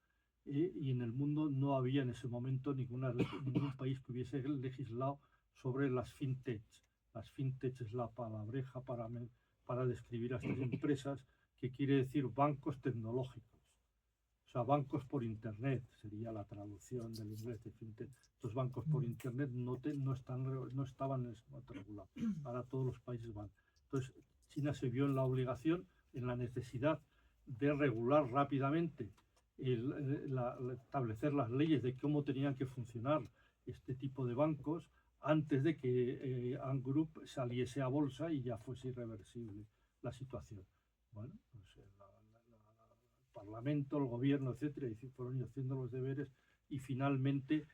S3: y en el mundo no había en ese momento ningún país que hubiese legislado sobre las fintech. Las fintech es la palabreja para describir a estas empresas, que quiere decir bancos tecnológicos. O sea, bancos por Internet sería la traducción del inglés de fintech. Estos bancos por Internet no estaban en ese momento regulados. Ahora todos los países van. Entonces, China se vio en la obligación, en la necesidad de regular rápidamente, establecer las leyes de cómo tenían que funcionar este tipo de bancos antes de que Ant Group saliese a bolsa y ya fuese irreversible la situación. Bueno, pues el Parlamento, el gobierno, etcétera, fueron haciendo los deberes y finalmente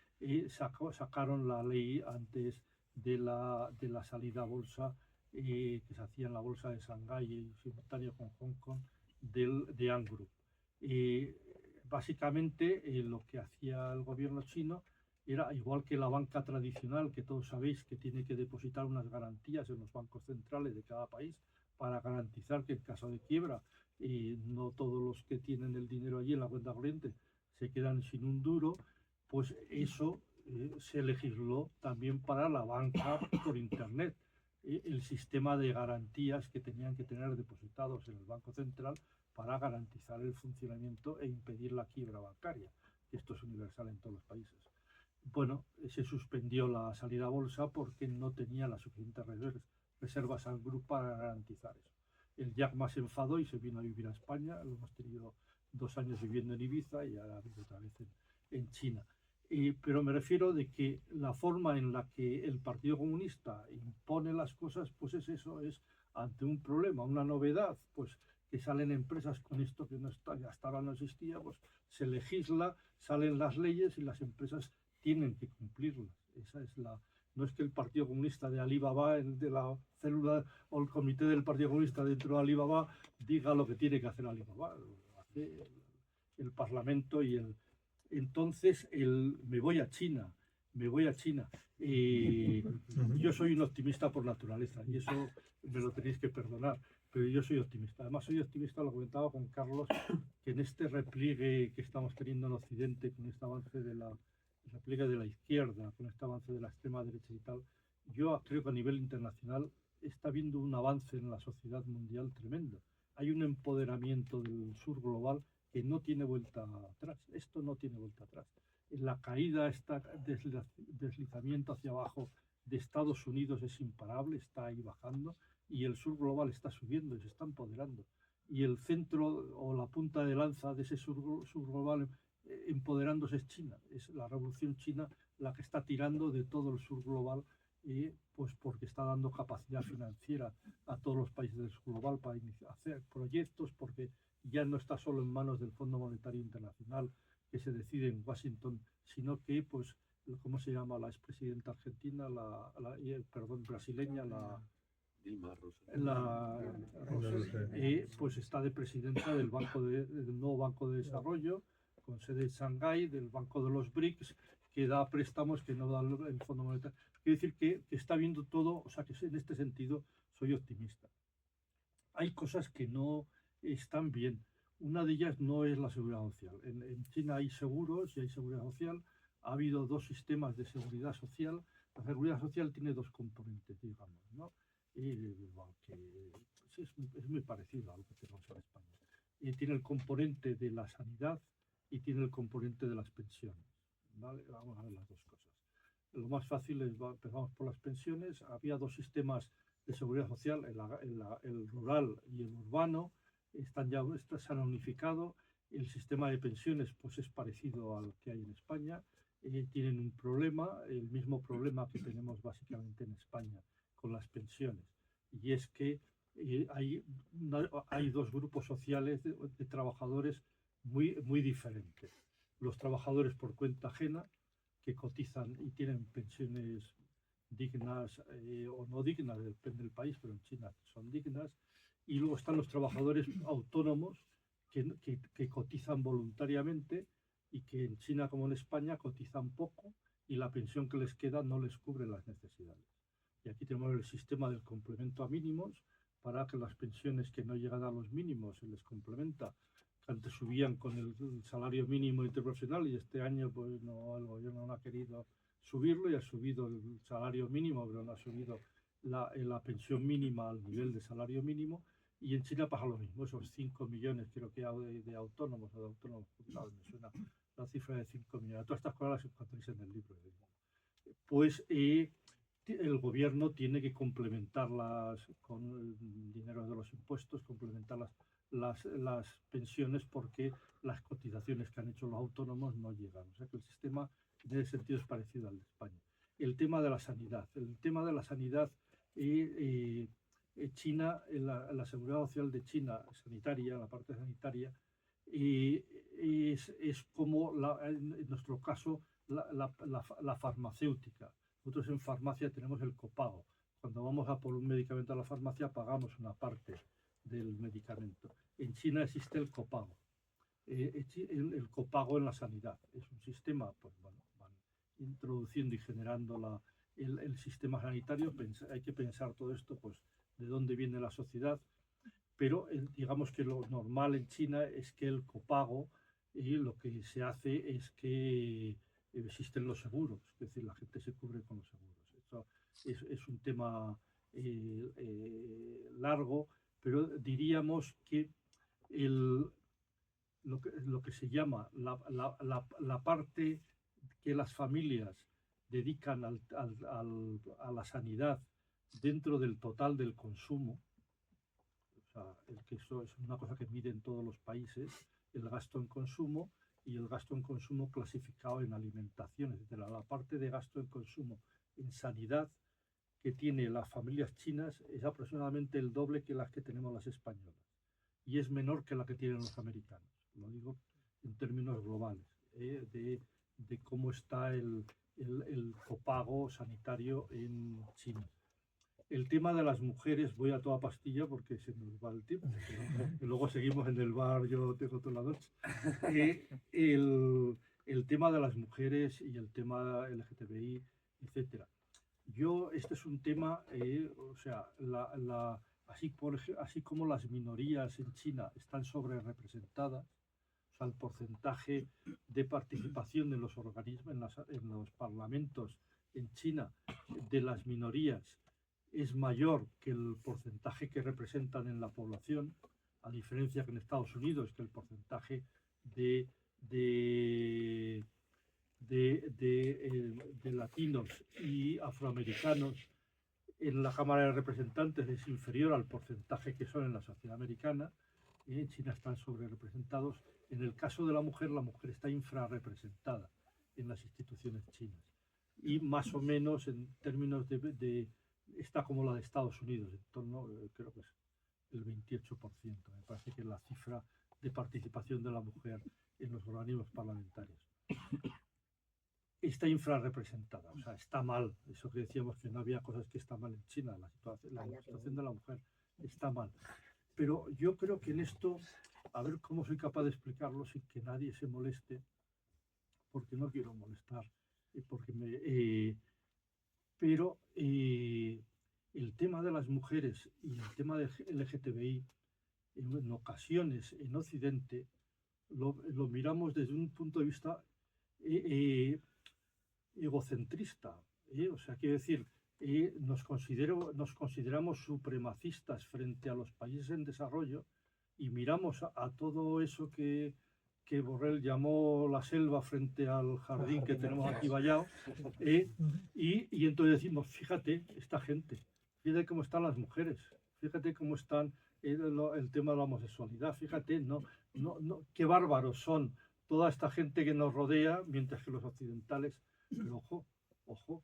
S3: sacaron la ley antes de la salida a bolsa que se hacía en la bolsa de Shanghái y simultáneo con Hong Kong de Ant Group. Básicamente lo que hacía el gobierno chino era, igual que la banca tradicional, que todos sabéis que tiene que depositar unas garantías en los bancos centrales de cada país para garantizar que en caso de quiebra no todos los que tienen el dinero allí en la cuenta corriente se quedan sin un duro, pues eso se legisló también para la banca por Internet. El sistema de garantías que tenían que tener depositados en el Banco Central para garantizar el funcionamiento e impedir la quiebra bancaria. Esto es universal en todos los países. Bueno, se suspendió la salida a bolsa porque no tenía las suficientes reservas al grupo para garantizar eso. El Jack Ma se enfadó y se vino a vivir a España. Lo hemos tenido 2 años viviendo en Ibiza y ahora vivo otra vez en China. Pero me refiero de que la forma en la que el Partido Comunista impone las cosas, pues es eso, es ante un problema, una novedad, pues que salen empresas con esto que hasta ahora no existía, pues se legisla, salen las leyes y las empresas tienen que cumplirlas. Esa es no es que el Partido Comunista de Alibaba, de la célula o el comité del Partido Comunista dentro de Alibaba, diga lo que tiene que hacer Alibaba. el Parlamento entonces me voy a China. Yo soy un optimista por naturaleza y eso me lo tenéis que perdonar, pero yo soy optimista. Además soy optimista, lo comentaba con Carlos, que en este repliegue que estamos teniendo en Occidente, con este avance el repliegue de la izquierda, con este avance de la extrema derecha y tal, yo creo que a nivel internacional está habiendo un avance en la sociedad mundial tremendo. Hay un empoderamiento del sur global que no tiene vuelta atrás. Esto no tiene vuelta atrás. La caída, este deslizamiento hacia abajo de Estados Unidos es imparable, está ahí bajando, y el sur global está subiendo y se está empoderando. Y el centro o la punta de lanza de ese sur global empoderándose es China. Es la revolución china la que está tirando de todo el sur global, pues porque está dando capacidad financiera a todos los países del sur global para hacer proyectos, porque ya no está solo en manos del Fondo Monetario Internacional, que se decide en Washington, sino que, pues, ¿cómo se llama la expresidenta argentina? Brasileña,
S1: Dilma Rousseff.
S3: Pues está de presidenta del nuevo Banco de Desarrollo, con sede en Shanghái, del Banco de los BRICS, que da préstamos que no da el Fondo Monetario. Quiero decir que está viendo todo, o sea que en este sentido soy optimista. Hay cosas que no están bien. Una de ellas no es la seguridad social. En China hay seguros y hay seguridad social. Ha habido dos sistemas de seguridad social. La seguridad social tiene dos componentes, digamos, ¿no? Es muy parecido a lo que tenemos en España. Tiene el componente de la sanidad y tiene el componente de las pensiones, ¿vale? Vamos a ver las dos cosas. Lo más fácil es, empezamos por las pensiones. Había dos sistemas de seguridad social, el rural y el urbano. Se han unificado. El sistema de pensiones pues es parecido al que hay en España. Tienen un problema, el mismo problema que tenemos básicamente en España con las pensiones, y es que hay dos grupos sociales de trabajadores muy diferentes. Los trabajadores por cuenta ajena, que cotizan y tienen pensiones dignas o no dignas, depende del país, pero en China son dignas. Y luego están los trabajadores autónomos que cotizan voluntariamente y que en China como en España cotizan poco y la pensión que les queda no les cubre las necesidades. Y aquí tenemos el sistema del complemento a mínimos para que las pensiones que no llegan a los mínimos se les complementa, que antes subían con el salario mínimo interprofesional y este año pues no, el gobierno no ha querido subirlo y ha subido el salario mínimo, pero no ha subido la pensión mínima al nivel de salario mínimo. Y en China pasa lo mismo, esos 5 millones creo que hay de autónomos, me suena la cifra de 5 millones. Todas estas cosas las encontréis en el libro. Pues el gobierno tiene que complementarlas con el dinero de los impuestos, complementar las pensiones, porque las cotizaciones que han hecho los autónomos no llegan. O sea que el sistema en ese sentido es parecido al de España. El tema de la sanidad. China, la seguridad social de China, sanitaria, la parte sanitaria, es como en nuestro caso la farmacéutica. Nosotros en farmacia tenemos el copago. Cuando vamos a por un medicamento a la farmacia pagamos una parte del medicamento. En China existe el copago. El copago en la sanidad. Es un sistema, pues bueno, van introduciendo y generando el sistema sanitario. Hay que pensar todo esto, pues de dónde viene la sociedad. Pero digamos que lo normal en China es que el copago, y lo que se hace es que existen los seguros, es decir, la gente se cubre con los seguros. Esto es un tema largo, pero diríamos que lo que se llama la parte que las familias dedican a la sanidad dentro del total del consumo, o sea, que eso es una cosa que miden todos los países, el gasto en consumo y el gasto en consumo clasificado en alimentación, etc. La parte de gasto en consumo en sanidad que tiene las familias chinas es aproximadamente el doble que las que tenemos las españolas y es menor que la que tienen los americanos. Lo digo en términos globales, de cómo está el copago sanitario en China. el tema de las mujeres, voy a toda pastilla porque se nos va el tiempo, y luego seguimos en el bar, yo tengo toda la noche. El tema de las mujeres y el tema LGTBI, etcétera. Este es un tema, o sea, así como las minorías en China están sobre representadas, o sea, el porcentaje de participación en los organismos, en los parlamentos en China de las minorías es mayor que el porcentaje que representan en la población, a diferencia que en Estados Unidos, que el porcentaje de latinos y afroamericanos en la Cámara de Representantes es inferior al porcentaje que son en la sociedad americana. En China están sobre representados. En el caso de la mujer está infrarrepresentada en las instituciones chinas. Y más o menos en términos está como la de Estados Unidos, en torno, creo que es el 28%. Me parece que es la cifra de participación de la mujer en los organismos parlamentarios. Está infrarrepresentada, o sea, está mal. Eso que decíamos que no había cosas que están mal en China, la situación de la mujer está mal. Pero yo creo que en esto, a ver cómo soy capaz de explicarlo sin que nadie se moleste, porque no quiero molestar, pero el tema de las mujeres y el tema de LGTBI, en ocasiones en Occidente, lo miramos desde un punto de vista egocentrista. O sea, quiero decir, nos consideramos supremacistas frente a los países en desarrollo y miramos a todo eso que Borrell llamó la selva frente al jardín que tenemos aquí vallado, y entonces decimos, fíjate, esta gente, fíjate cómo están las mujeres, fíjate cómo están el tema de la homosexualidad, fíjate, qué bárbaros son toda esta gente que nos rodea, mientras que los occidentales, pero ojo,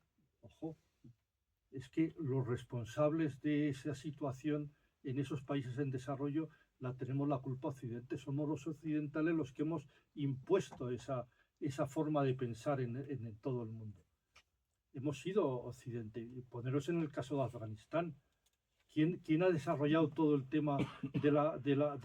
S3: es que los responsables de esa situación en esos países en desarrollo la tenemos la culpa Occidente. Somos los occidentales los que hemos impuesto esa forma de pensar en todo el mundo. Hemos sido Occidente. Poneros en el caso de Afganistán. ¿Quién ha desarrollado todo el tema de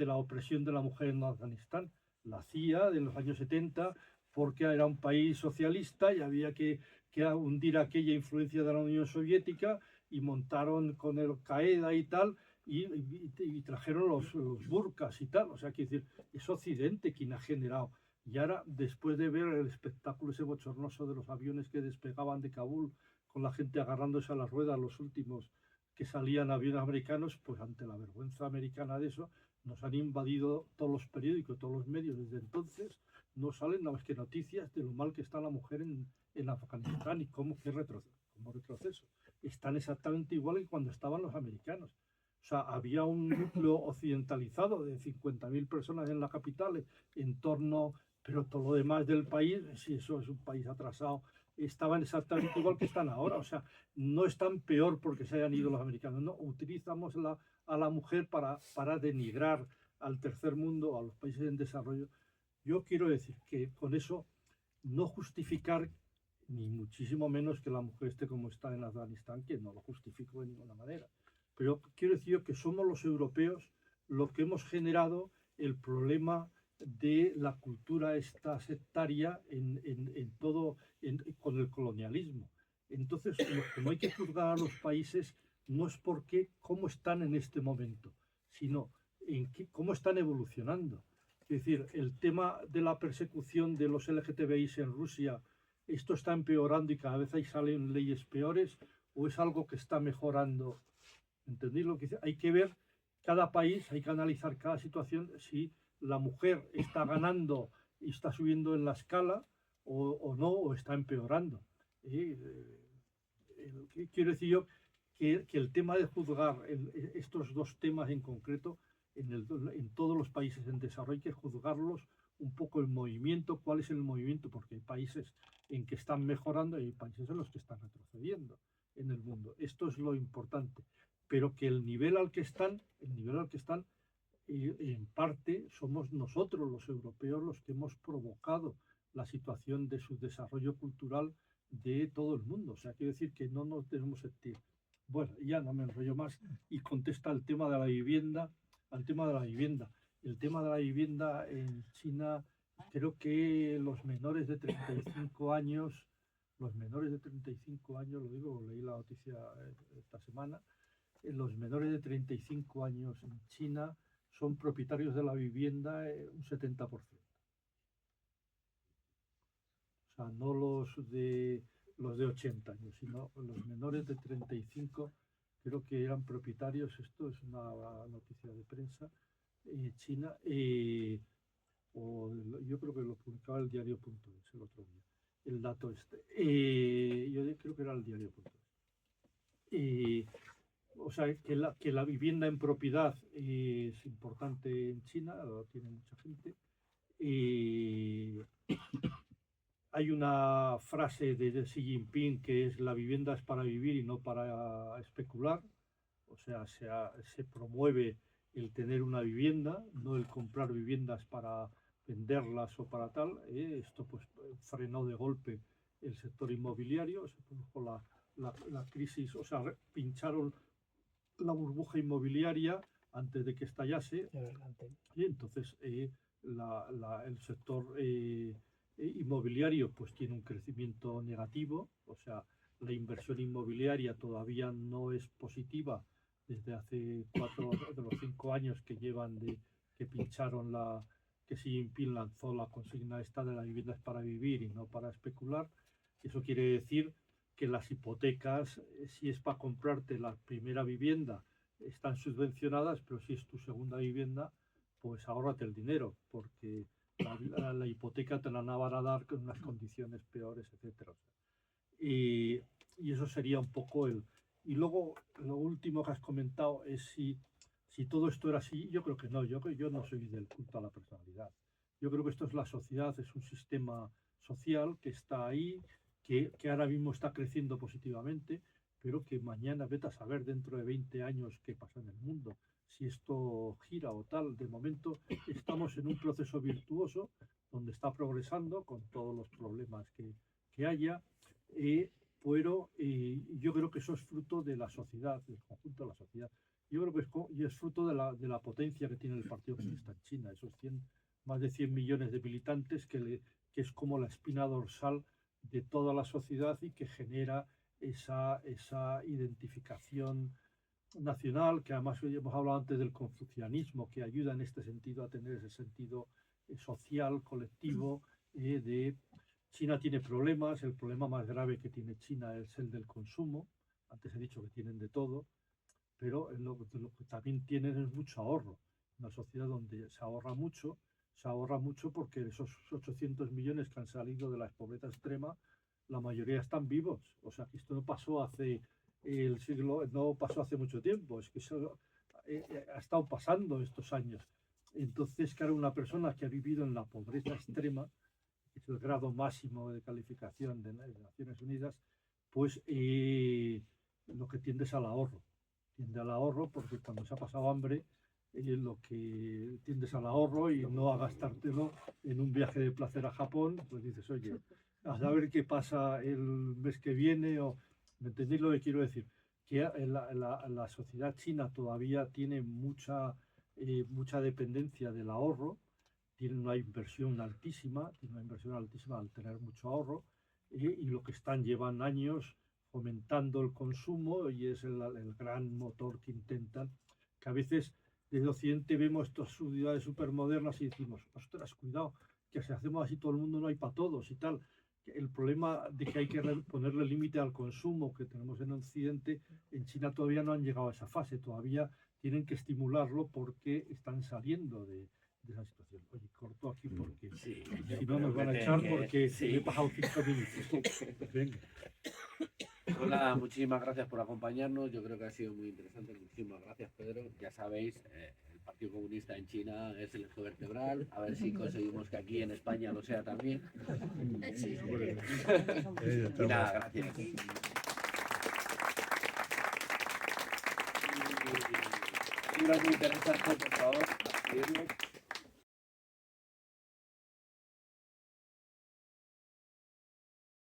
S3: la opresión de la mujer en Afganistán? La CIA de los años 70, porque era un país socialista y había que hundir aquella influencia de la Unión Soviética, y montaron con el Qaeda y tal, y trajeron los burkas y tal. O sea, quiero decir, es Occidente quien ha generado. Y ahora, después de ver el espectáculo ese bochornoso de los aviones que despegaban de Kabul, con la gente agarrándose a las ruedas, los últimos que salían aviones americanos, pues ante la vergüenza americana de eso, nos han invadido todos los periódicos, todos los medios. Desde entonces no salen nada más que noticias de lo mal que está la mujer en Afganistán y cómo retroceso. Están exactamente igual que cuando estaban los americanos. O sea, había un núcleo occidentalizado de 50.000 personas en la capital, pero todo lo demás del país, si eso es un país atrasado, estaban exactamente igual que están ahora. O sea, no están peor porque se hayan ido los americanos. No, utilizamos a la mujer para denigrar al tercer mundo, a los países en desarrollo. Yo quiero decir que con eso no justificar, ni muchísimo menos que la mujer esté como está en Afganistán, que no lo justifico de ninguna manera. Pero quiero decir que somos los europeos los que hemos generado el problema de la cultura esta sectaria con el colonialismo. Entonces, lo que no hay que juzgar a los países no es cómo están en este momento, sino cómo están evolucionando. Es decir, el tema de la persecución de los LGTBI en Rusia, ¿esto está empeorando y cada vez ahí salen leyes peores, o es algo que está mejorando? ¿Entendéis lo que dice? Hay que ver cada país, hay que analizar cada situación, si la mujer está ganando y está subiendo en la escala o no, o está empeorando. Quiero decir yo que el tema de juzgar estos dos temas en concreto en todos los países en desarrollo hay que juzgarlos un poco el movimiento, cuál es el movimiento, porque hay países en que están mejorando y hay países en los que están retrocediendo en el mundo. Esto es lo importante, pero que el nivel al que están, en parte somos nosotros los europeos los que hemos provocado la situación de subdesarrollo cultural de todo el mundo. O sea, quiero decir que no nos debemos sentir Bueno, ya no me enrollo más y contesta al tema de la vivienda, al tema de la vivienda. El tema de la vivienda en China, creo que los menores de 35 años, lo digo, leí la noticia esta semana, los menores de 35 años en China son propietarios de la vivienda un 70%. O sea, no los de 80 años, sino los menores de 35 creo que eran propietarios. Esto es una noticia de prensa china, yo creo que lo publicaba el diario.es el otro día, el dato este. Yo creo que era el diario.es. O sea, que la vivienda en propiedad es importante en China, lo tiene mucha gente. Hay una frase de Xi Jinping que es: la vivienda es para vivir y no para especular. O sea, se promueve el tener una vivienda, no el comprar viviendas para venderlas o para tal. Esto pues frenó de golpe el sector inmobiliario, se produjo la crisis, o sea, pincharon la burbuja inmobiliaria antes de que estallase, y entonces el sector inmobiliario pues tiene un crecimiento negativo. O sea, la inversión inmobiliaria todavía no es positiva desde hace 4 de los 5 años que llevan de que pincharon que Xi Jinping lanzó la consigna esta de la vivienda es para vivir y no para especular. Eso quiere decir que las hipotecas, si es para comprarte la primera vivienda, están subvencionadas, pero si es tu segunda vivienda, pues ahórrate el dinero, porque la hipoteca te la van a dar con unas condiciones peores, etc. Y eso sería un poco el... Y luego, lo último que has comentado es si todo esto era así. Yo creo que no, yo no soy del culto a la personalidad. Yo creo que esto es la sociedad, es un sistema social que está ahí, que ahora mismo está creciendo positivamente, pero que mañana, vete a saber dentro de 20 años qué pasa en el mundo, si esto gira o tal. De momento estamos en un proceso virtuoso donde está progresando con todos los problemas que haya, pero yo creo que eso es fruto de la sociedad, del conjunto de la sociedad. Yo creo que es fruto de la potencia que tiene el Partido Comunista en China, esos más de 100 millones de militantes que es como la espina dorsal de toda la sociedad y que genera esa identificación nacional, que además hemos hablado antes del confucianismo, que ayuda en este sentido a tener ese sentido social, colectivo. China tiene problemas, el problema más grave que tiene China es el del consumo. Antes he dicho que tienen de todo, pero lo que también tienen es mucho ahorro. Una sociedad donde se ahorra mucho porque esos 800 millones que han salido de la pobreza extrema, la mayoría están vivos. O sea, que esto no pasó hace mucho tiempo, es que eso ha estado pasando estos años. Entonces, claro, una persona que ha vivido en la pobreza extrema, que es el grado máximo de calificación de Naciones Unidas, pues lo que tiende es al ahorro. Tiende al ahorro porque cuando se ha pasado hambre, lo que tiendes al ahorro y no a gastártelo en un viaje de placer a Japón. Pues dices, oye, a saber qué pasa el mes que viene. ¿Me entendéis lo que quiero decir? Que la sociedad china todavía tiene mucha dependencia del ahorro, tiene una inversión altísima al tener mucho ahorro, y lo que llevan años fomentando el consumo, y es el gran motor que intentan, que a veces desde Occidente vemos estas ciudades supermodernas y decimos, ostras, cuidado, que si hacemos así todo el mundo no hay para todos y tal. El problema de que hay que ponerle límite al consumo que tenemos en Occidente, en China todavía no han llegado a esa fase, todavía tienen que estimularlo porque están saliendo de esa situación. Oye, corto aquí porque si no nos van a echar porque he pasado 5 minutos. Venga.
S1: Hola, muchísimas gracias por acompañarnos. Yo creo que ha sido muy interesante. Muchísimas gracias, Pedro. Ya sabéis, el Partido Comunista en China es el eje vertebral. A ver si conseguimos que aquí en España lo sea también. Y nada, gracias. Libros muy interesantes, por favor, a seguirlos.